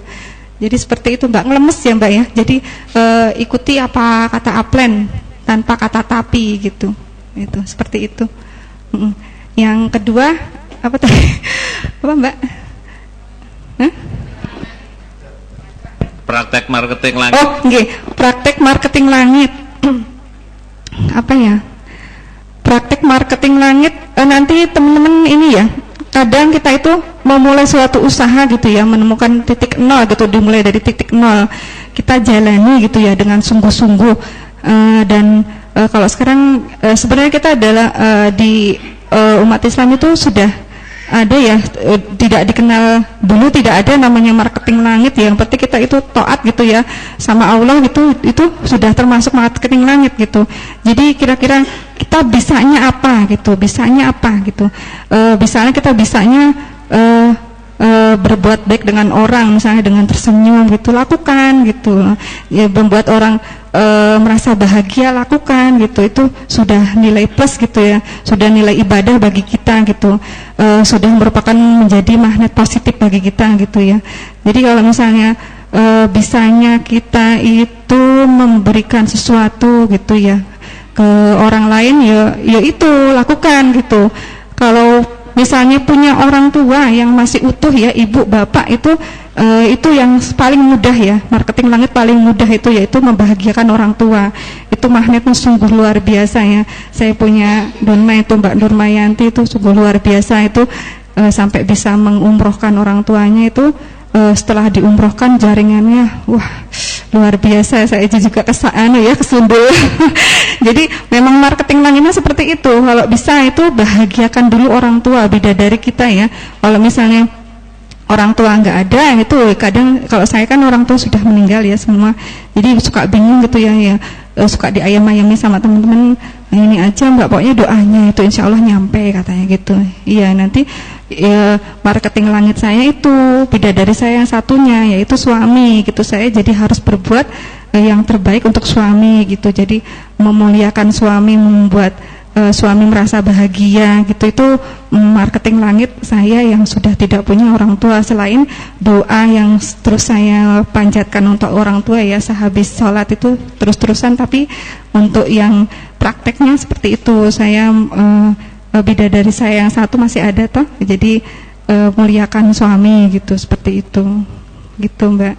Jadi seperti itu Mbak, ngelemes ya Mbak ya. Jadi ikuti apa kata A-plan tanpa kata tapi gitu. Itu seperti itu. Yang kedua apa tadi? Apa Mbak? Praktek marketing langit. Oh, nggih, praktek marketing langit. Apa ya? Praktek marketing langit nanti teman-teman ini ya. Kadang kita itu memulai suatu usaha gitu ya, menemukan titik nol gitu, dimulai dari titik nol. Kita jalani gitu ya dengan sungguh-sungguh. Dan kalau sekarang sebenarnya kita adalah di umat Islam itu sudah ada ya, tidak dikenal dulu, tidak ada namanya marketing langit ya. Yang penting kita itu taat gitu ya sama Allah gitu, itu sudah termasuk marketing langit gitu. Jadi kira-kira kita bisanya apa gitu, bisanya apa gitu. Misalnya kita bisanya berbuat baik dengan orang, misalnya dengan tersenyum gitu, lakukan gitu ya. Membuat orang merasa bahagia, lakukan gitu. Itu sudah nilai plus gitu ya, sudah nilai ibadah bagi kita gitu, sudah merupakan menjadi magnet positif bagi kita gitu ya. Jadi kalau misalnya bisanya kita itu memberikan sesuatu gitu ya ke orang lain, ya itu lakukan gitu. Kalau misalnya punya orang tua yang masih utuh ya, ibu bapak, itu yang paling mudah ya, marketing langit paling mudah itu yaitu membahagiakan orang tua. Itu magnetnya sungguh luar biasa ya. Saya punya donna itu Mbak Nurmayanti, itu sungguh luar biasa itu, sampai bisa mengumrohkan orang tuanya itu. Setelah diumrohkan jaringannya wah luar biasa. Saya juga kesundul. Jadi memang marketing langitnya seperti itu. Kalau bisa itu bahagiakan dulu orang tua, bidadari kita ya. Kalau misalnya orang tua nggak ada itu, kadang kalau saya kan orang tua sudah meninggal ya semua, jadi suka bingung gitu ya, suka diayam-ayami sama teman-teman, ini aja Mbak, pokoknya doanya itu insya Allah nyampe katanya gitu. Iya, nanti ya, marketing langit saya itu bidadari saya yang satunya yaitu suami gitu. Saya jadi harus berbuat yang terbaik untuk suami gitu. Jadi memuliakan suami, membuat suami merasa bahagia gitu. Itu marketing langit saya yang sudah tidak punya orang tua. Selain doa yang terus saya panjatkan untuk orang tua ya, sehabis sholat itu terus-terusan. Tapi untuk yang prakteknya seperti itu, saya bidadari saya yang satu masih ada toh, jadi muliakan suami gitu, seperti itu gitu Mbak.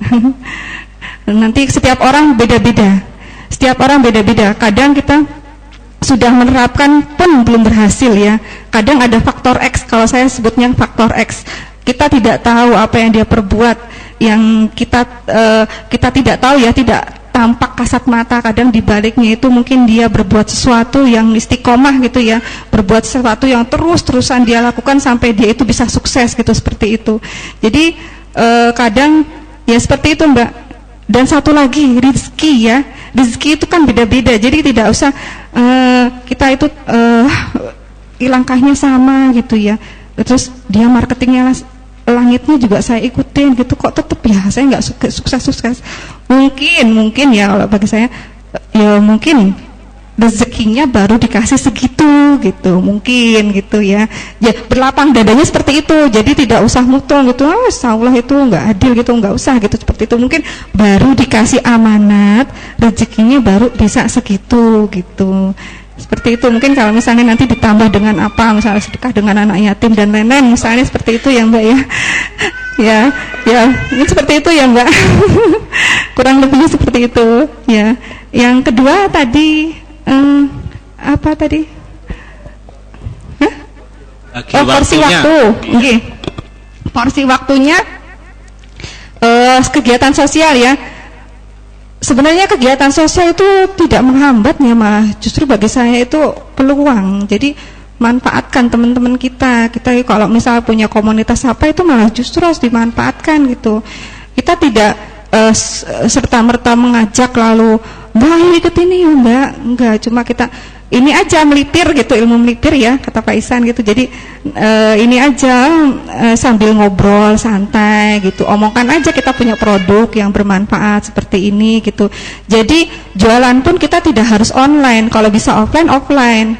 Nanti setiap orang beda-beda, kadang kita sudah menerapkan pun belum berhasil ya. Kadang ada faktor X, kalau saya sebutnya faktor X. Kita tidak tahu apa yang dia perbuat, yang kita tidak tahu ya, tidak tampak kasat mata. Kadang di baliknya itu mungkin dia berbuat sesuatu yang istiqomah gitu ya, berbuat sesuatu yang terus-terusan dia lakukan sampai dia itu bisa sukses gitu, seperti itu. Jadi kadang ya seperti itu Mbak. Dan satu lagi, rezeki ya, rezeki itu kan beda-beda, jadi tidak usah kita itu langkahnya sama gitu ya, terus dia marketingnya langitnya juga saya ikutin gitu, kok tetap ya saya nggak sukses. Mungkin ya kalau bagi saya ya mungkin rezekinya baru dikasih segitu gitu, mungkin gitu ya. Ya berlapang dadanya seperti itu, jadi tidak usah mutung gitu, Allah itu nggak adil gitu, nggak usah gitu, seperti itu. Mungkin baru dikasih amanat, rezekinya baru bisa segitu gitu. Seperti itu. Mungkin kalau misalnya nanti ditambah dengan apa, misalnya sedekah dengan anak yatim dan lain-lain, misalnya seperti itu ya Mbak ya. Ya ini seperti itu ya Mbak. Kurang lebihnya seperti itu ya. Yang kedua tadi apa tadi? Porsi waktu. Okay. Porsi waktunya kegiatan sosial ya. Sebenarnya kegiatan sosial itu tidak menghambat ya, malah justru bagi saya itu peluang. Jadi manfaatkan teman-teman kita. Kita kalau misalnya punya komunitas apa itu malah justru harus dimanfaatkan gitu. Kita tidak serta-merta mengajak lalu Mbak ikut ini ya Mbak, enggak, cuma kita ini aja melipir gitu, ilmu melipir ya kata Pak Isan gitu. Jadi ini aja sambil ngobrol santai gitu, omongkan aja kita punya produk yang bermanfaat seperti ini gitu. Jadi jualan pun kita tidak harus online, kalau bisa offline.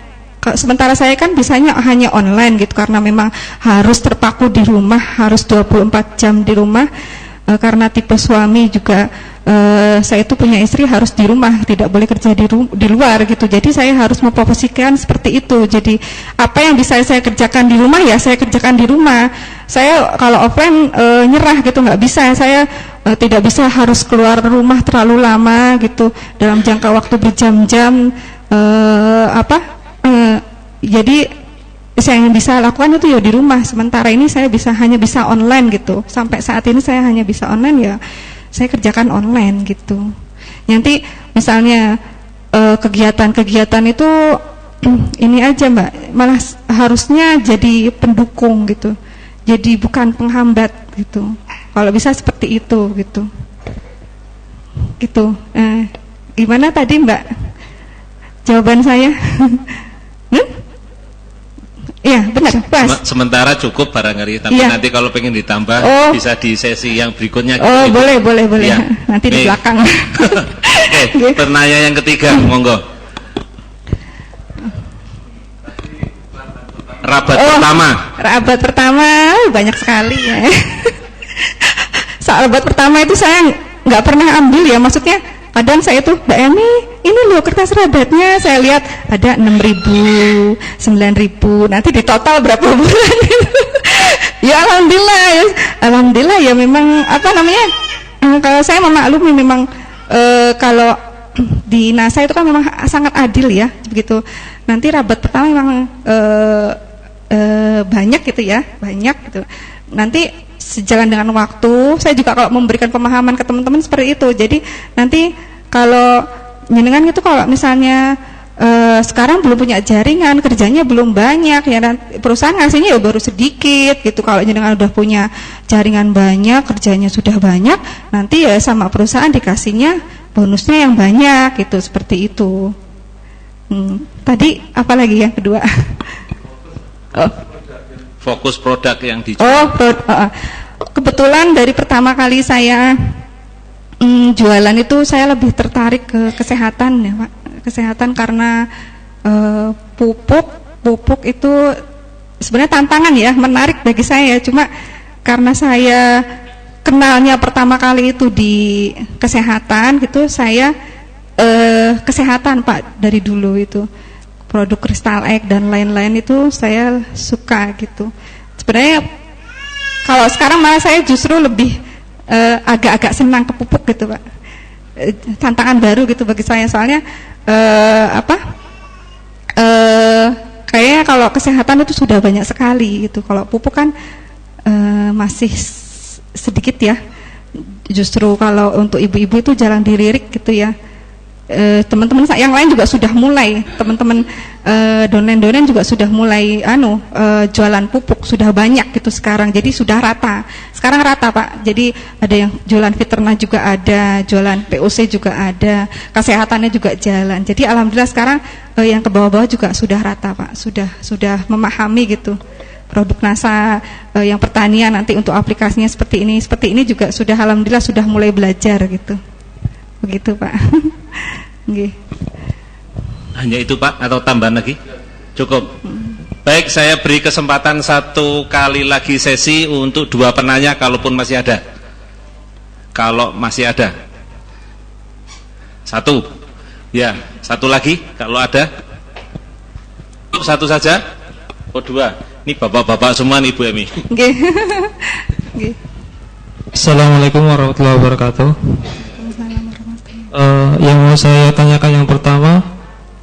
Sementara saya kan bisanya hanya online gitu, karena memang harus terpaku di rumah, harus 24 jam di rumah. Karena tipe suami juga saya itu punya istri harus di rumah, tidak boleh kerja di luar gitu. Jadi saya harus memposisikan seperti itu. Jadi apa yang bisa saya kerjakan di rumah ya saya kerjakan di rumah. Saya kalau offline nyerah gitu, nggak bisa. Saya tidak bisa harus keluar rumah terlalu lama gitu dalam jangka waktu berjam-jam. Jadi saya yang bisa lakukan itu ya di rumah. Sementara ini saya hanya bisa online gitu. Sampai saat ini saya hanya bisa online ya. Saya kerjakan online gitu. Nanti misalnya kegiatan-kegiatan itu ini aja Mbak, malah harusnya jadi pendukung gitu. Jadi bukan penghambat gitu. Kalau bisa seperti itu gitu. Gitu. Gimana tadi Mbak? Jawaban saya? Iya benar, pas. Sementara cukup barangkali, tapi ya. Nanti kalau pengen ditambah bisa di sesi yang berikutnya. Gitu. Boleh. Ya. Nanti di belakang. Oke, pertanyaan yang ketiga, monggo. Rabat pertama banyak sekali ya. Rabat pertama itu saya nggak pernah ambil ya, maksudnya. Kadang saya tuh, Mbak Emi, ini loh kertas rabatnya, saya lihat ada 6.000, 9.000, nanti di total berapa bulan gitu. Ya alhamdulillah ya memang kalau saya memaklumi memang kalau di NASA itu kan memang sangat adil ya begitu. Nanti rabat pertama memang banyak gitu ya, banyak gitu. Nanti sejalan dengan waktu, saya juga kalau memberikan pemahaman ke teman-teman seperti itu. Jadi nanti kalau jenengan itu kalau misalnya sekarang belum punya jaringan, kerjanya belum banyak ya, nanti perusahaan ngasihnya ya baru sedikit gitu. Kalau jenengan udah punya jaringan banyak, kerjanya sudah banyak, nanti ya sama perusahaan dikasihnya bonusnya yang banyak gitu, seperti itu. Tadi apa lagi yang kedua? Fokus produk yang dijual. Kebetulan dari pertama kali saya jualan itu saya lebih tertarik ke kesehatan ya Pak. Kesehatan karena pupuk itu sebenarnya tantangan ya, menarik bagi saya. Cuma karena saya kenalnya pertama kali itu di kesehatan gitu, saya kesehatan Pak dari dulu itu. Produk Crystal Egg dan lain-lain itu saya suka gitu. Sebenarnya kalau sekarang malah saya justru lebih agak-agak senang ke pupuk gitu Pak. Tantangan baru gitu bagi saya, soalnya kayaknya kalau kesehatan itu sudah banyak sekali gitu. Kalau pupuk kan masih sedikit ya. Justru kalau untuk ibu-ibu itu jarang dilirik gitu ya. Teman-teman yang lain juga sudah mulai, teman-teman donen-donen juga sudah mulai jualan pupuk, sudah banyak gitu sekarang, jadi sudah rata. Sekarang rata Pak, jadi ada yang jualan Fiterna juga ada, jualan POC juga ada, kesehatannya juga jalan. Jadi alhamdulillah sekarang yang ke bawah-bawah juga sudah rata Pak, sudah memahami gitu. Produk NASA yang pertanian nanti untuk aplikasinya seperti ini juga sudah alhamdulillah sudah mulai belajar gitu. Begitu Pak. Nggih. Hanya itu Pak atau tambahan lagi? Cukup. Baik, saya beri kesempatan 1 kali lagi sesi untuk 2 penanya kalaupun masih ada. Kalau masih ada. 1. Ya, 1 lagi kalau ada. 1 saja. Oh 2. Ini bapak-bapak semua nih Bu Emi. Nggih. Nggih. Assalamualaikum warahmatullahi wabarakatuh. Yang mau saya tanyakan yang pertama,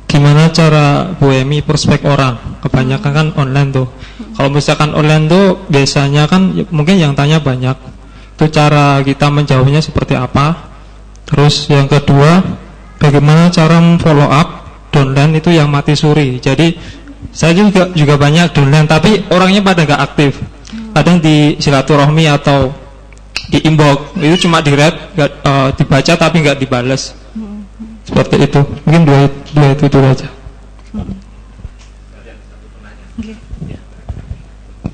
gimana cara Bu Emi prospek orang? Kebanyakan kan online tuh. Kalau misalkan online tuh biasanya kan mungkin yang tanya banyak. Itu cara kita menjawabnya seperti apa? Terus yang kedua, bagaimana cara follow up downline itu yang mati suri? Jadi saya juga banyak downline tapi orangnya pada nggak aktif. Kadang di silaturahmi atau di inbox itu cuma dibaca tapi nggak dibalas. Seperti itu. Mungkin dua itu aja.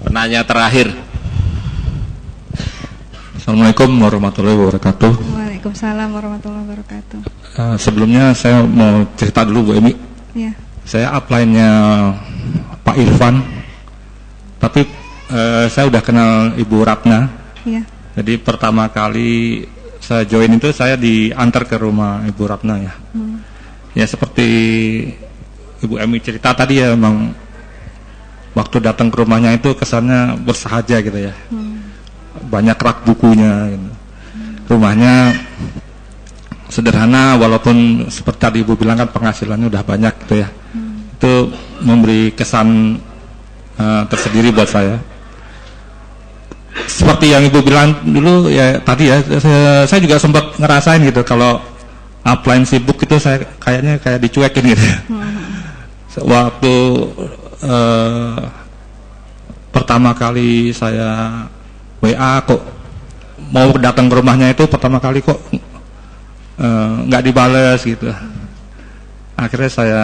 Penanya terakhir. Assalamualaikum warahmatullahi wabarakatuh. Waalaikumsalam warahmatullahi wabarakatuh. Sebelumnya saya mau cerita dulu Bu Emi. Ya. Saya upline-nya Pak Irfan, tapi saya udah kenal Ibu Ratna. Ya. Jadi pertama kali saya join itu saya diantar ke rumah Ibu Ratna ya. Ya seperti Ibu Emi cerita tadi ya, memang waktu datang ke rumahnya itu kesannya bersahaja gitu ya. Banyak rak bukunya gitu. Rumahnya sederhana walaupun seperti tadi Ibu bilang kan penghasilannya udah banyak gitu ya. Itu memberi kesan tersendiri buat saya. Seperti yang Ibu bilang dulu ya tadi ya, saya juga sempat ngerasain gitu kalau upline sibuk itu saya kayaknya kayak dicuekin gitu. Waktu pertama kali saya WA kok mau datang ke rumahnya itu pertama kali kok nggak dibales gitu. Akhirnya saya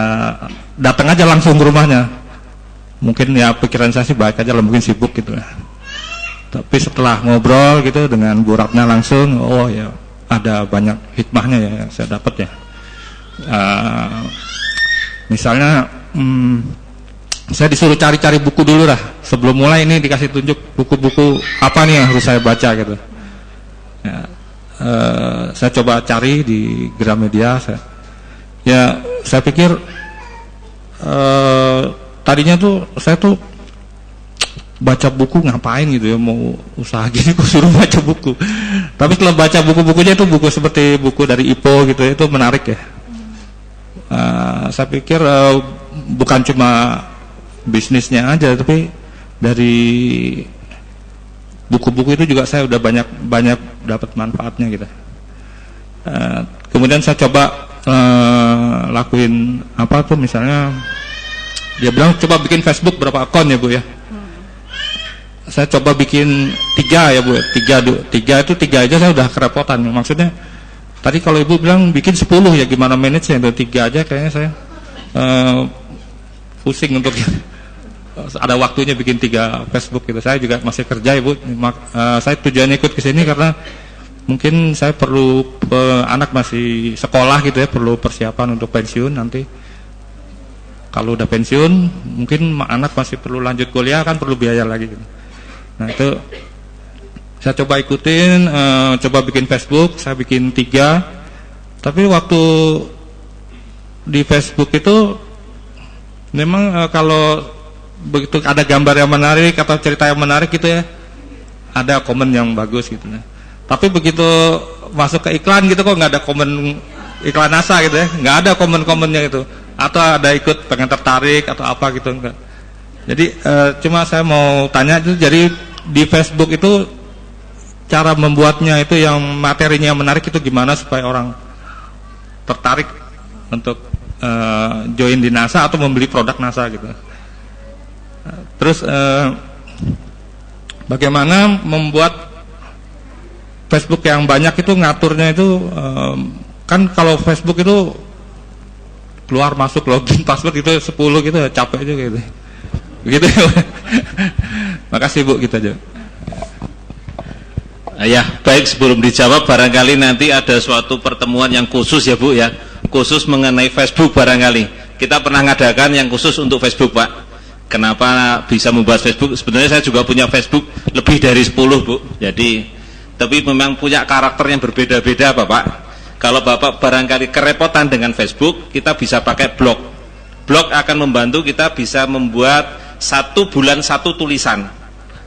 datang aja langsung ke rumahnya. Mungkin ya pikiran saya sih baik aja lah, mungkin sibuk gitu. Tapi setelah ngobrol gitu dengan Bu Ratna langsung, oh ya ada banyak hikmahnya ya yang saya dapat ya. Misalnya saya disuruh cari-cari buku dulu lah. Sebelum mulai ini dikasih tunjuk buku-buku apa nih yang harus saya baca gitu. Ya, saya coba cari di Gramedia. Saya pikir tadinya tuh saya tuh baca buku ngapain gitu ya, mau usaha gini kok suruh baca buku. Tapi setelah baca buku-bukunya itu buku seperti buku dari IPO gitu, itu menarik ya. Saya pikir bukan cuma bisnisnya aja, tapi dari buku-buku itu juga saya udah banyak dapat manfaatnya gitu. Kemudian saya coba lakuin apa tuh, misalnya dia bilang coba bikin Facebook berapa akun ya Bu ya. Saya coba bikin 3 ya Bu, 3 itu 3 aja saya udah kerepotan. Maksudnya tadi kalau Ibu bilang bikin 10 ya gimana manage ya, 3 aja kayaknya saya pusing untuk ada waktunya bikin 3 Facebook gitu. Saya juga masih kerja Ibu. Saya tujuannya ikut ke sini karena mungkin saya perlu anak masih sekolah gitu ya, perlu persiapan untuk pensiun nanti. Kalau udah pensiun mungkin anak masih perlu lanjut kuliah, kan perlu biaya lagi gitu. Nah itu saya coba ikutin, coba bikin Facebook, saya bikin 3. Tapi waktu di Facebook itu memang kalau begitu ada gambar yang menarik atau cerita yang menarik gitu ya, ada komen yang bagus gitu ya. Tapi begitu masuk ke iklan gitu kok nggak ada komen iklan NASA gitu ya, nggak ada komen-komennya itu. atau ada ikut pengen tertarik atau apa gitu enggak. Jadi cuma saya mau tanya itu, jadi di Facebook itu cara membuatnya itu yang materinya menarik itu gimana supaya orang tertarik untuk join di NASA atau membeli produk NASA gitu. Terus bagaimana membuat Facebook yang banyak itu ngaturnya itu kan kalau Facebook itu keluar masuk login password itu 10 gitu capek juga gitu. Begitu. Makasih Bu, kita aja. Ya, baik, sebelum dijawab barangkali nanti ada suatu pertemuan yang khusus ya Bu ya, khusus mengenai Facebook barangkali. Kita pernah ngadakan yang khusus untuk Facebook Pak. Kenapa bisa membahas Facebook? Sebenarnya saya juga punya Facebook lebih dari 10 Bu. Jadi tapi memang punya karakter yang berbeda-beda Bapak. Kalau Bapak barangkali kerepotan dengan Facebook, kita bisa pakai blog. Blog akan membantu kita bisa membuat 1 bulan 1 tulisan.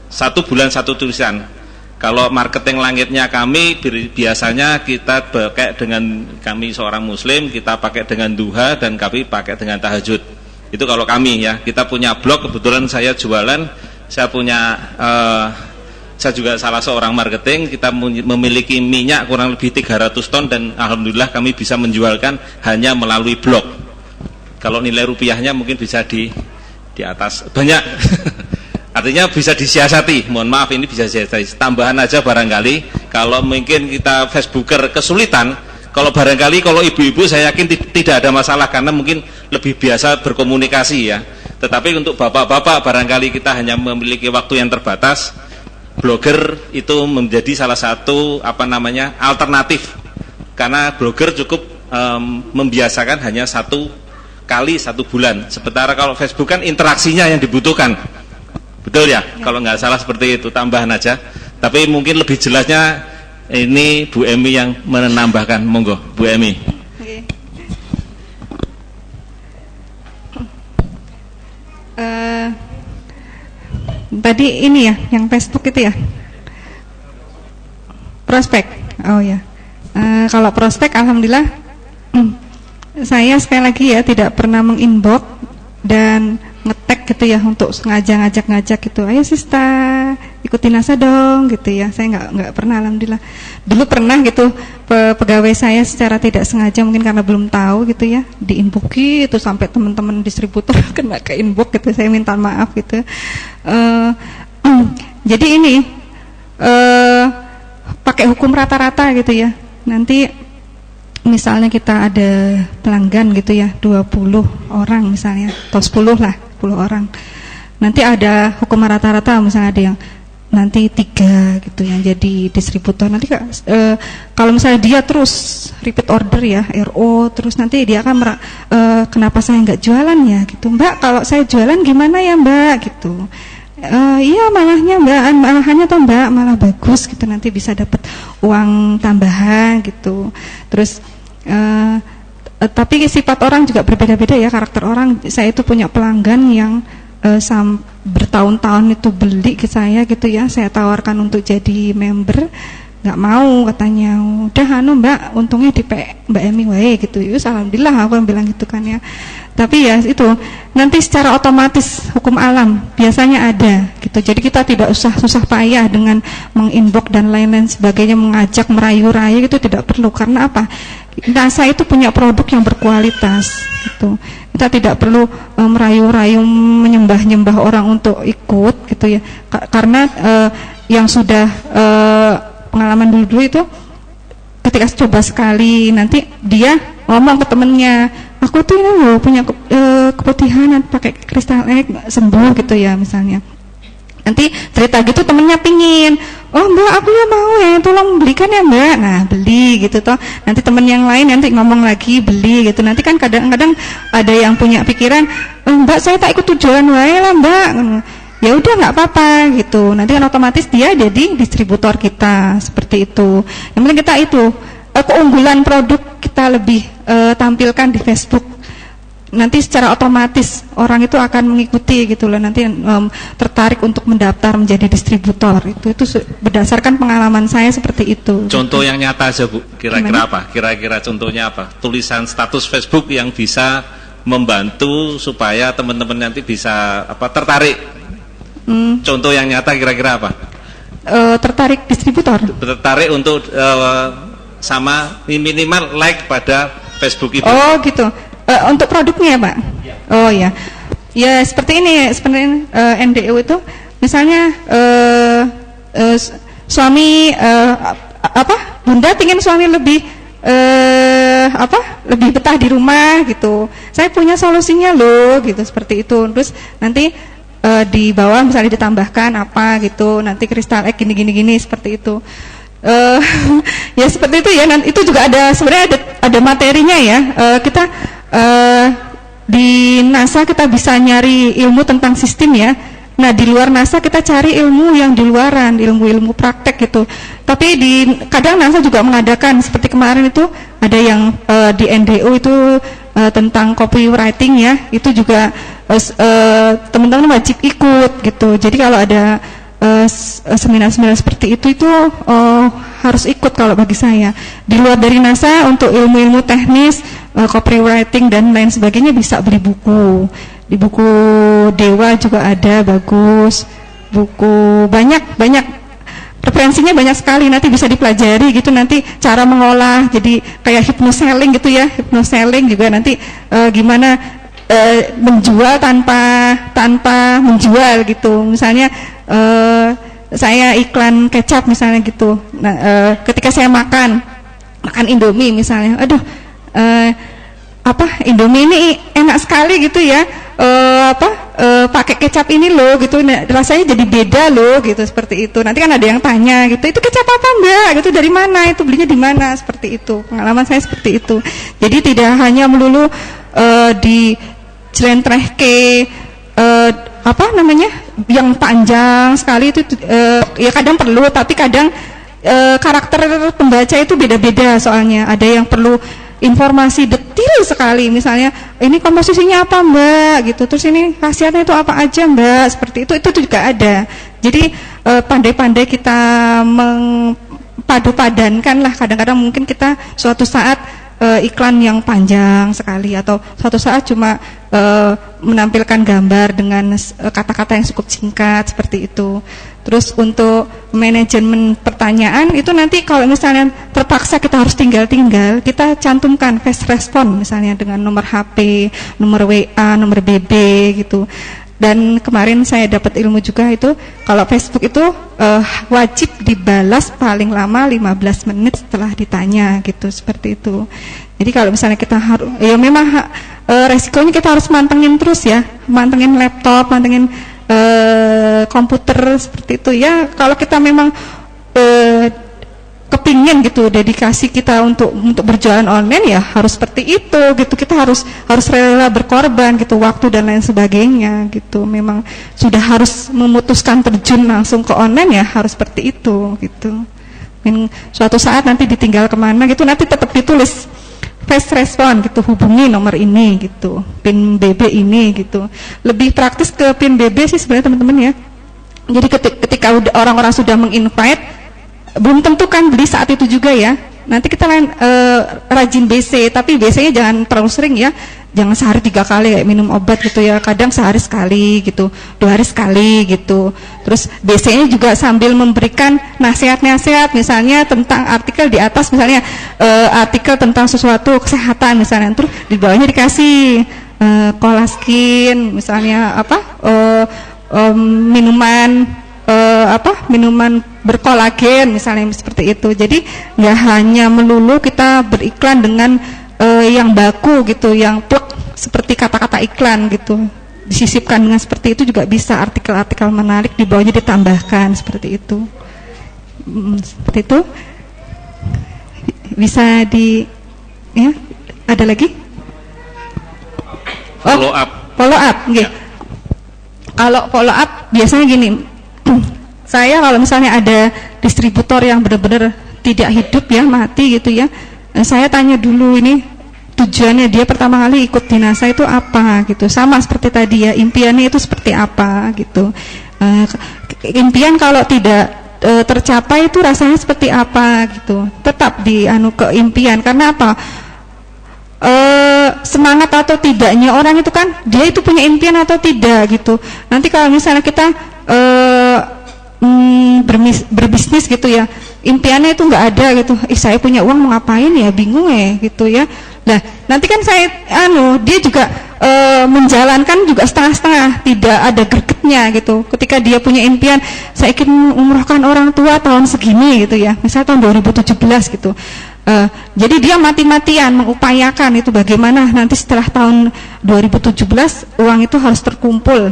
1 bulan 1 tulisan. Kalau marketing langitnya kami biasanya kita pakai dengan, kami seorang muslim, kita pakai dengan duha dan kami pakai dengan tahajud. Itu kalau kami ya. Kita punya blog, kebetulan saya jualan, saya punya saya juga salah seorang marketing. Kita memiliki minyak kurang lebih 300 ton dan alhamdulillah kami bisa menjualkan hanya melalui blog. Kalau nilai rupiahnya mungkin bisa di atas banyak. Artinya bisa disiasati. Mohon maaf, ini bisa disiasati. Tambahan aja barangkali kalau mungkin kita Facebooker kesulitan, kalau barangkali kalau ibu-ibu saya yakin tidak ada masalah karena mungkin lebih biasa berkomunikasi ya. Tetapi untuk bapak-bapak barangkali kita hanya memiliki waktu yang terbatas. Blogger itu menjadi salah satu alternatif, karena blogger cukup membiasakan hanya 1 kali 1 bulan. Sementara kalau Facebook kan interaksinya yang dibutuhkan, betul ya? Kalau nggak salah seperti itu, tambahan aja. Tapi mungkin lebih jelasnya ini Bu Emi yang menambahkan, monggo Bu Emi. Tadi ini ya, yang Facebook itu ya, prospek. Oh ya, kalau prospek, alhamdulillah, saya sekali lagi ya tidak pernah menginbox dan ngetek gitu ya untuk sengaja ngajak gitu, ayo Sista ikutin NASA dong gitu ya. Saya nggak pernah, alhamdulillah. Dulu pernah gitu pegawai saya secara tidak sengaja mungkin karena belum tahu gitu ya, di inbox itu sampai teman-teman distributor kena ke inbox gitu. Saya minta maaf gitu. Jadi ini pakai hukum rata-rata gitu ya. Nanti misalnya kita ada pelanggan gitu ya, 20 orang misalnya, atau 10 lah, 10 orang. Nanti ada hukum rata-rata, misalnya ada yang nanti 3 gitu yang jadi distributor. Nanti kalau misalnya dia terus repeat order ya, RO, terus nanti dia akan kenapa saya nggak jualan ya gitu, Mbak, kalau saya jualan gimana ya Mbak gitu. Iya malahnya Mbak, malahannya tuh Mbak malah bagus gitu, nanti bisa dapat uang tambahan gitu. Terus tapi sifat orang juga berbeda-beda ya, karakter orang. Saya itu punya pelanggan yang bertahun-tahun itu beli ke saya gitu ya. Saya tawarkan untuk jadi member, nggak mau, katanya udah Mbak, untungnya di Mbak Emi wae gitu. Yus alhamdulillah aku bilang gitu kan ya. Tapi ya itu nanti secara otomatis hukum alam biasanya ada gitu. Jadi kita tidak usah susah payah dengan menginbox dan lain-lain sebagainya, mengajak merayu-rayu itu tidak perlu. Karena apa? NASA itu punya produk yang berkualitas gitu. Kita tidak perlu merayu-rayu, menyembah-nyembah orang untuk ikut gitu ya. Karena yang sudah pengalaman dulu itu, ketika coba sekali nanti dia ngomong ke temennya, aku tuh ini loh punya keputihan pakai kristal egg sembuh gitu ya misalnya. Nanti cerita gitu temennya pingin, oh Mbak aku ya mau ya, tolong belikan ya Mbak. Nah beli gitu toh. Nanti temen yang lain nanti ngomong lagi beli gitu. Nanti kan kadang-kadang ada yang punya pikiran, Mbak saya tak ikut tujuan wae lah Mbak. Ya udah nggak apa-apa gitu. Nanti kan otomatis dia jadi distributor kita seperti itu. Yang penting kita itu keunggulan produk kita lebih tampilkan di Facebook. Nanti secara otomatis orang itu akan mengikuti gitu loh. Nanti tertarik untuk mendaftar menjadi distributor. Itu berdasarkan pengalaman saya seperti itu. Contoh yang nyata aja Bu. Kira-kira apa? Kira-kira contohnya apa? Tulisan status Facebook yang bisa membantu supaya teman-teman nanti bisa tertarik. Contoh yang nyata kira-kira apa? Tertarik distributor. Tertarik untuk sama minimal like pada Facebook itu. Oh gitu. Untuk produknya ya Pak? Ya. Oh ya. Ya seperti ini sebenarnya NDO itu misalnya suami bunda ingin suami lebih lebih betah di rumah gitu. Saya punya solusinya loh gitu, seperti itu. Terus nanti di bawah misalnya ditambahkan apa gitu, nanti kristal egg gini seperti itu. Ya seperti itu ya. Itu juga ada sebenarnya ada materinya ya. Kita di NASA kita bisa nyari ilmu tentang sistem ya. Nah di luar NASA kita cari ilmu yang di luaran, ilmu-ilmu praktek gitu. Tapi kadang NASA juga mengadakan seperti kemarin itu ada yang di NDO itu tentang copywriting ya. Itu juga teman-teman wajib ikut gitu. Jadi kalau ada seminar-seminar seperti itu harus ikut kalau bagi saya. Di luar dari NASA untuk ilmu-ilmu teknis, copywriting dan lain sebagainya bisa beli buku. Di buku Dewa juga ada bagus. Buku banyak referensinya banyak sekali, nanti bisa dipelajari gitu, nanti cara mengolah jadi kayak hypnoselling gitu ya. Hypnoselling juga nanti gimana menjual tanpa menjual gitu. Misalnya saya iklan kecap misalnya gitu. Nah, ketika saya makan Indomie misalnya, aduh Indomie ini enak sekali gitu ya. Pakai kecap ini loh gitu, rasanya jadi beda loh gitu, seperti itu. Nanti kan ada yang tanya gitu, itu kecap apa Mbak? Gitu, dari mana? Itu belinya di mana? Seperti itu. Pengalaman saya seperti itu. Jadi tidak hanya melulu di celentrehke yang panjang sekali itu ya kadang perlu, tapi kadang karakter pembaca itu beda-beda soalnya. Ada yang perlu informasi detail sekali, misalnya ini komposisinya apa Mbak gitu, terus ini khasiatnya itu apa aja Mbak, seperti itu juga ada. Jadi pandai-pandai kita mempadu-padankan lah. Kadang-kadang mungkin kita suatu saat iklan yang panjang sekali, atau suatu saat cuma menampilkan gambar dengan kata-kata yang cukup singkat seperti itu. Terus untuk manajemen pertanyaan itu nanti kalau misalnya terpaksa kita harus tinggal, kita cantumkan fast response misalnya dengan nomor HP, nomor WA, nomor BB gitu. Dan kemarin saya dapat ilmu juga itu kalau Facebook itu wajib dibalas paling lama 15 menit setelah ditanya gitu, seperti itu. Jadi kalau misalnya kita harus, ya memang resikonya kita harus mantengin terus ya, mantengin laptop, mantengin komputer seperti itu ya. Kalau kita memang kepingin gitu dedikasi kita untuk berjualan online ya harus seperti itu gitu. Kita harus rela berkorban gitu, waktu dan lain sebagainya gitu. Memang sudah harus memutuskan terjun langsung ke online ya harus seperti itu gitu. Suatu saat nanti ditinggal kemana gitu, nanti tetap ditulis fast respon gitu, hubungi nomor ini gitu, PIN BB ini gitu. Lebih praktis ke PIN BB sih sebenarnya teman-teman ya. Jadi ketika orang-orang sudah menginvite, belum tentu kan beli saat itu juga ya. Nanti kita rajin BC, tapi BC-nya jangan terlalu sering ya. Jangan sehari 3 kali kayak minum obat gitu ya. Kadang sehari sekali gitu, 2 hari sekali gitu. Terus BC-nya juga sambil memberikan nasihat-nasihat, misalnya tentang artikel di atas, misalnya artikel tentang sesuatu kesehatan misalnya. Terus di bawahnya dikasih kolaskin, misalnya minuman berkolagen misalnya, seperti itu. Jadi nggak hanya melulu kita beriklan dengan yang baku gitu, yang plek seperti kata-kata iklan gitu, disisipkan dengan seperti itu juga bisa. Artikel-artikel menarik di bawahnya ditambahkan seperti itu. Seperti itu bisa ya. Ada lagi? Follow up. Okay. Kalau follow up biasanya gini. Saya kalau misalnya ada distributor yang benar-benar tidak hidup ya, mati gitu ya, saya tanya dulu ini tujuannya dia pertama kali ikut di NASA itu apa gitu. Sama seperti tadi ya, impiannya itu seperti apa gitu. Impian kalau tidak tercapai itu rasanya seperti apa gitu. Tetap ke impian, karena apa? semangat atau tidaknya orang itu kan, dia itu punya impian atau tidak gitu. Nanti kalau misalnya kita berbisnis gitu ya, impiannya itu nggak ada gitu, saya punya uang mau ngapain ya, bingung ya gitu ya. Nah nanti kan saya dia juga menjalankan juga setengah-setengah, tidak ada gregetnya gitu. Ketika dia punya impian, saya ingin umrohkan orang tua tahun segini gitu ya, misalnya tahun 2017 gitu. Jadi dia mati-matian mengupayakan itu bagaimana nanti setelah tahun 2017 uang itu harus terkumpul.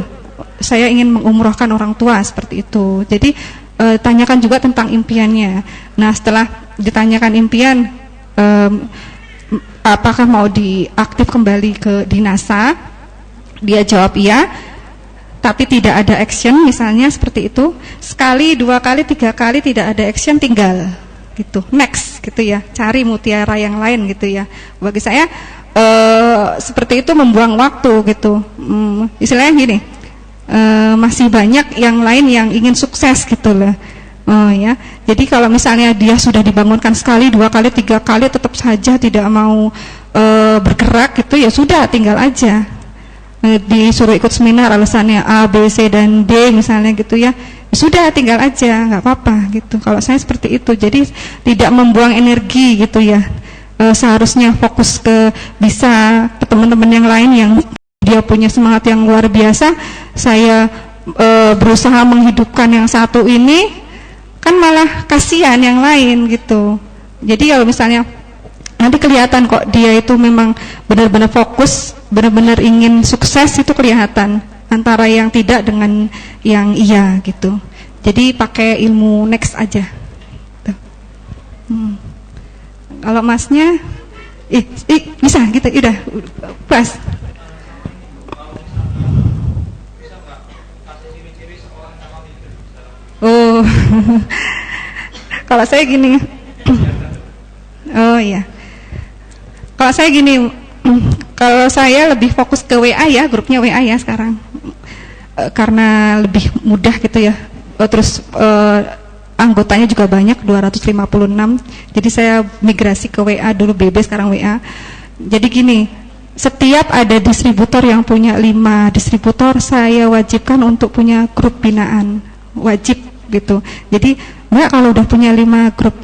Saya ingin mengumrohkan orang tua seperti itu. Jadi tanyakan juga tentang impiannya. Nah setelah ditanyakan impian, apakah mau diaktif kembali ke dinasa, dia jawab iya, tapi tidak ada action misalnya seperti itu. Sekali, 2 kali, 3 kali tidak ada action, tinggal gitu, next gitu ya, cari mutiara yang lain gitu ya. Bagi saya seperti itu membuang waktu gitu. Istilahnya gini, masih banyak yang lain yang ingin sukses gitu loh. Ya, jadi kalau misalnya dia sudah dibangunkan sekali, 2 kali, 3 kali tetap saja tidak mau bergerak gitu, ya sudah tinggal aja. Disuruh ikut seminar alasannya A, B, C dan D misalnya gitu ya, sudah tinggal aja, nggak apa-apa gitu. Kalau saya seperti itu, jadi tidak membuang energi gitu ya. Seharusnya fokus ke bisa ke teman-teman yang lain yang dia punya semangat yang luar biasa. Saya berusaha menghidupkan yang satu ini, kan malah kasihan yang lain gitu. Jadi kalau misalnya nanti kelihatan kok dia itu memang benar-benar fokus, benar-benar ingin sukses, itu kelihatan antara yang tidak dengan yang iya gitu. Jadi pakai ilmu next aja. Tuh. Kalau masnya, bisa gitu, udah pas. Oh, kalau saya gini, oh iya, kalau saya gini, kalau saya lebih fokus ke WA ya, grupnya WA ya sekarang, karena lebih mudah gitu ya. Terus anggotanya juga banyak, 256. Jadi saya migrasi ke WA dulu, BB sekarang WA. Jadi gini, setiap ada distributor yang punya 5 distributor, saya wajibkan untuk punya grup binaan, wajib gitu. Jadi Mbak kalau udah punya 5 grup,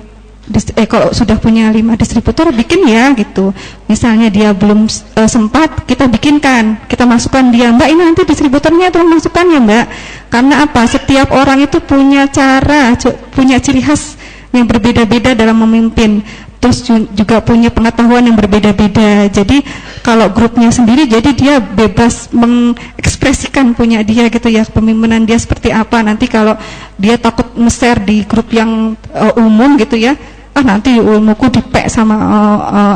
kalau sudah punya 5 distributor, bikin ya gitu. Misalnya dia belum sempat, kita bikinkan, kita masukkan dia, Mbak ini nanti distributornya tolong masukkan ya Mbak. Karena apa? Setiap orang itu punya cara, punya ciri khas yang berbeda-beda dalam memimpin. Terus juga punya pengetahuan yang berbeda-beda. Jadi kalau grupnya sendiri, jadi dia bebas mengekspresikan punya dia gitu ya, kepemimpinan dia seperti apa. Nanti kalau dia takut nge-share di grup yang umum gitu ya, nanti ilmuku dipek sama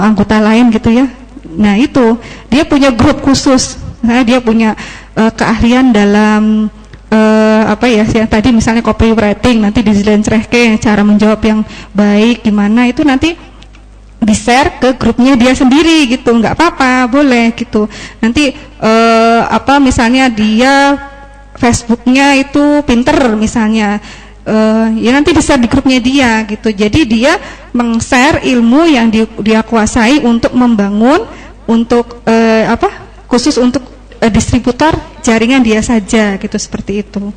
anggota lain gitu ya. Nah itu, dia punya grup khusus. Nah, dia punya keahlian dalam apa ya, yang tadi misalnya copywriting, nanti dijelaskan cara menjawab yang baik gimana, itu nanti di-share ke grupnya dia sendiri gitu, nggak apa-apa, boleh gitu. Nanti apa misalnya dia Facebooknya itu pinter misalnya, ya nanti di-share di grupnya dia gitu. Jadi dia meng-share ilmu yang dia kuasai untuk membangun, untuk apa, khusus untuk distributor jaringan dia saja gitu, seperti itu.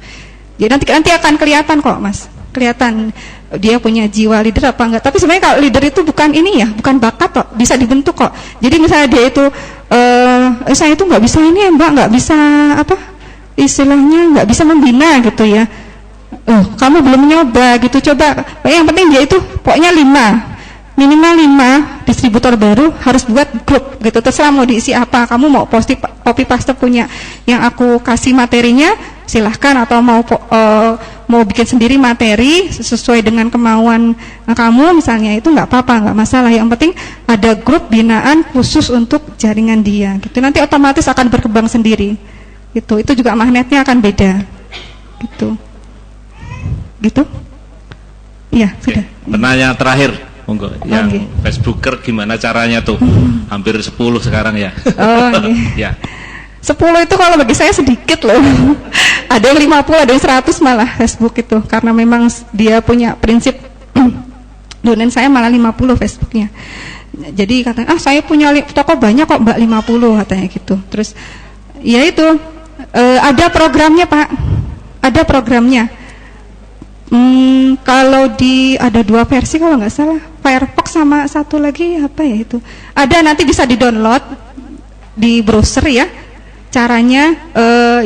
Jadi nanti akan kelihatan kok Mas, kelihatan dia punya jiwa leader apa enggak. Tapi sebenarnya kalau leader itu bukan ini ya, bukan bakat kok, bisa dibentuk kok. Jadi misalnya dia itu saya itu nggak bisa ini ya Mbak, nggak bisa apa istilahnya, nggak bisa membina gitu ya. Kamu belum nyoba gitu, coba. Yang penting dia itu pokoknya 5, minimal 5 distributor baru harus buat grup gitu. Terserah mau diisi apa, kamu mau copy paste punya yang aku kasih materinya silahkan, atau mau bikin sendiri materi sesuai dengan kemauan kamu misalnya, itu nggak apa-apa, nggak masalah. Yang penting ada grup binaan khusus untuk jaringan dia gitu. Nanti otomatis akan berkembang sendiri gitu. Itu juga magnetnya akan beda gitu. Iya, sudah. Pertanyaan terakhir, monggo. Yang Facebooker gimana caranya tuh? Hampir 10 sekarang ya. Oh, ya. 10 itu kalau bagi saya sedikit loh. Ada yang 50, ada yang 100 malah Facebook itu, karena memang dia punya prinsip. Donen saya malah 50 Facebooknya. Jadi katanya, saya punya toko banyak kok Mbak, 50 katanya gitu. Terus ya itu ada programnya Pak, ada programnya. Kalau ada 2 versi kalau nggak salah, Firefox sama satu lagi apa ya itu. Ada, nanti bisa di-download di browser ya. Caranya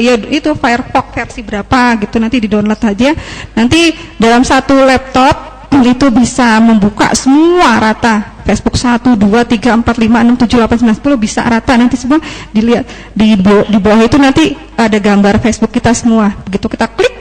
ya itu Firefox versi berapa gitu, nanti di-download aja. Nanti dalam satu laptop itu bisa membuka semua rata, Facebook 1, 2, 3, 4, 5, 6, 7, 8, 9, 10 bisa rata, nanti semua dilihat di bawah itu nanti ada gambar Facebook kita semua. Begitu kita klik,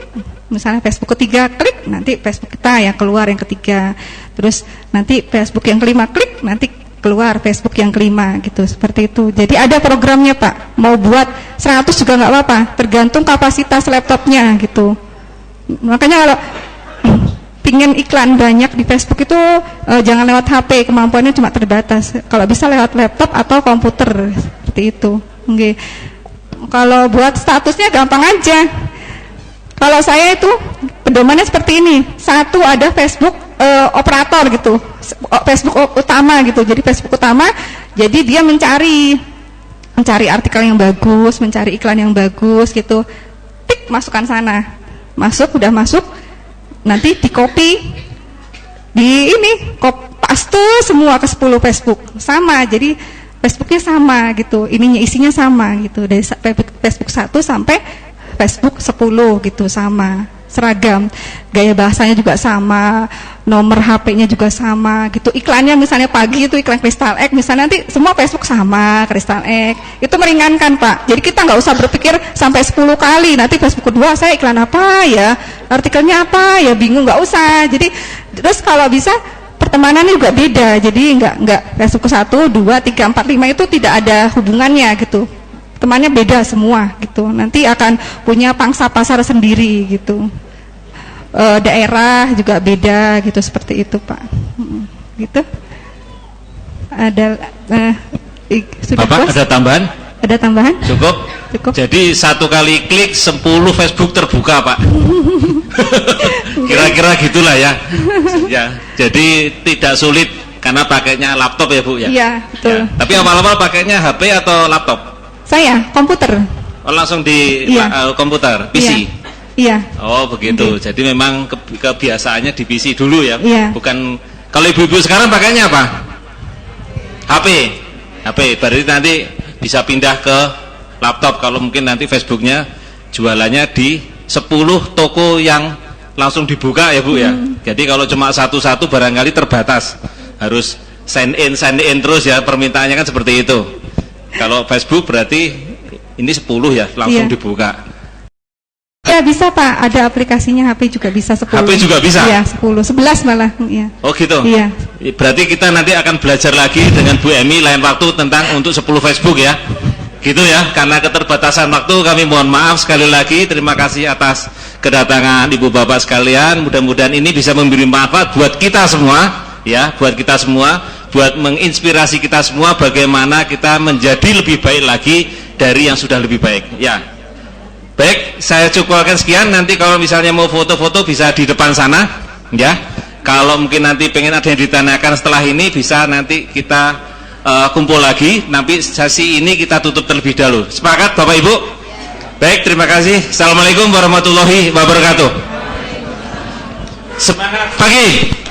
misalnya Facebook ketiga, klik, nanti Facebook kita yang keluar yang ketiga. Terus nanti Facebook yang kelima, klik, nanti keluar Facebook yang kelima gitu, seperti itu. Jadi ada programnya Pak, mau buat 100 juga nggak apa-apa, tergantung kapasitas laptopnya gitu. Makanya kalau pingin iklan banyak di Facebook itu jangan lewat HP, kemampuannya cuma terbatas. Kalau bisa lewat laptop atau komputer, seperti itu. Okay. Kalau buat statusnya gampang aja. Kalau saya itu pedomannya seperti ini. Satu, ada Facebook operator gitu, Facebook utama gitu. Jadi Facebook utama, jadi dia mencari artikel yang bagus, mencari iklan yang bagus gitu. Tik, masukkan sana. Masuk, udah masuk. Nanti di copy, paste semua ke 10 Facebook sama, jadi Facebooknya sama gitu, isinya sama gitu, dari Facebook 1 sampai Facebook 10 gitu, sama, seragam, gaya bahasanya juga sama, nomor HP-nya juga sama gitu. Iklannya misalnya pagi itu iklan Crystal Egg, misalnya nanti semua Facebook sama, Crystal Egg. Itu meringankan Pak, jadi kita nggak usah berpikir sampai 10 kali, nanti Facebook kedua saya iklan apa ya, artikelnya apa ya, bingung, nggak usah. Jadi terus kalau bisa pertemanannya juga beda, jadi nggak Facebook 1, 2, 3, 4, 5 itu tidak ada hubungannya gitu, temannya beda semua gitu, nanti akan punya pangsa pasar sendiri gitu. Daerah juga beda gitu, seperti itu Pak. Gitu. Ada sudah Bapak puas? ada tambahan? Ada tambahan? Cukup? Cukup. Jadi 1 kali klik 10 Facebook terbuka Pak. Kira-kira gitulah ya. Ya, jadi tidak sulit karena pakainya laptop ya Bu ya. Iya, betul. Ya. Tapi awal-awal pakainya HP atau laptop? Saya komputer. Oh, langsung di komputer, PC. Iya. Oh begitu. Okay. Jadi memang kebiasaannya di PC dulu ya. Iya. Bukan. Kalau ibu-ibu sekarang pakainya apa? HP. Berarti nanti bisa pindah ke laptop. Kalau mungkin nanti Facebooknya jualannya di 10 toko yang langsung dibuka ya Bu ya. Jadi kalau cuma satu-satu barangkali terbatas. Harus sign in terus ya, permintaannya kan seperti itu. Kalau Facebook berarti ini 10 ya langsung dibuka. Ya bisa Pak, ada aplikasinya, HP juga bisa 10. HP juga bisa? Iya, 10, 11 malah. Iya. Oh gitu? Iya. Berarti kita nanti akan belajar lagi dengan Bu Emi lain waktu tentang untuk 10 Facebook ya. Gitu ya, karena keterbatasan waktu kami mohon maaf sekali lagi. Terima kasih atas kedatangan Ibu Bapak sekalian. Mudah-mudahan ini bisa memberi manfaat buat kita semua ya, buat kita semua, buat menginspirasi kita semua bagaimana kita menjadi lebih baik lagi dari yang sudah lebih baik ya. Baik, saya cukupkan sekian. Nanti kalau misalnya mau foto-foto bisa di depan sana ya. Kalau mungkin nanti pengen ada yang ditanyakan setelah ini, bisa nanti kita kumpul lagi. Nanti sesi ini kita tutup terlebih dahulu. Sepakat Bapak Ibu? Baik, terima kasih. Assalamualaikum warahmatullahi wabarakatuh. Semangat pagi.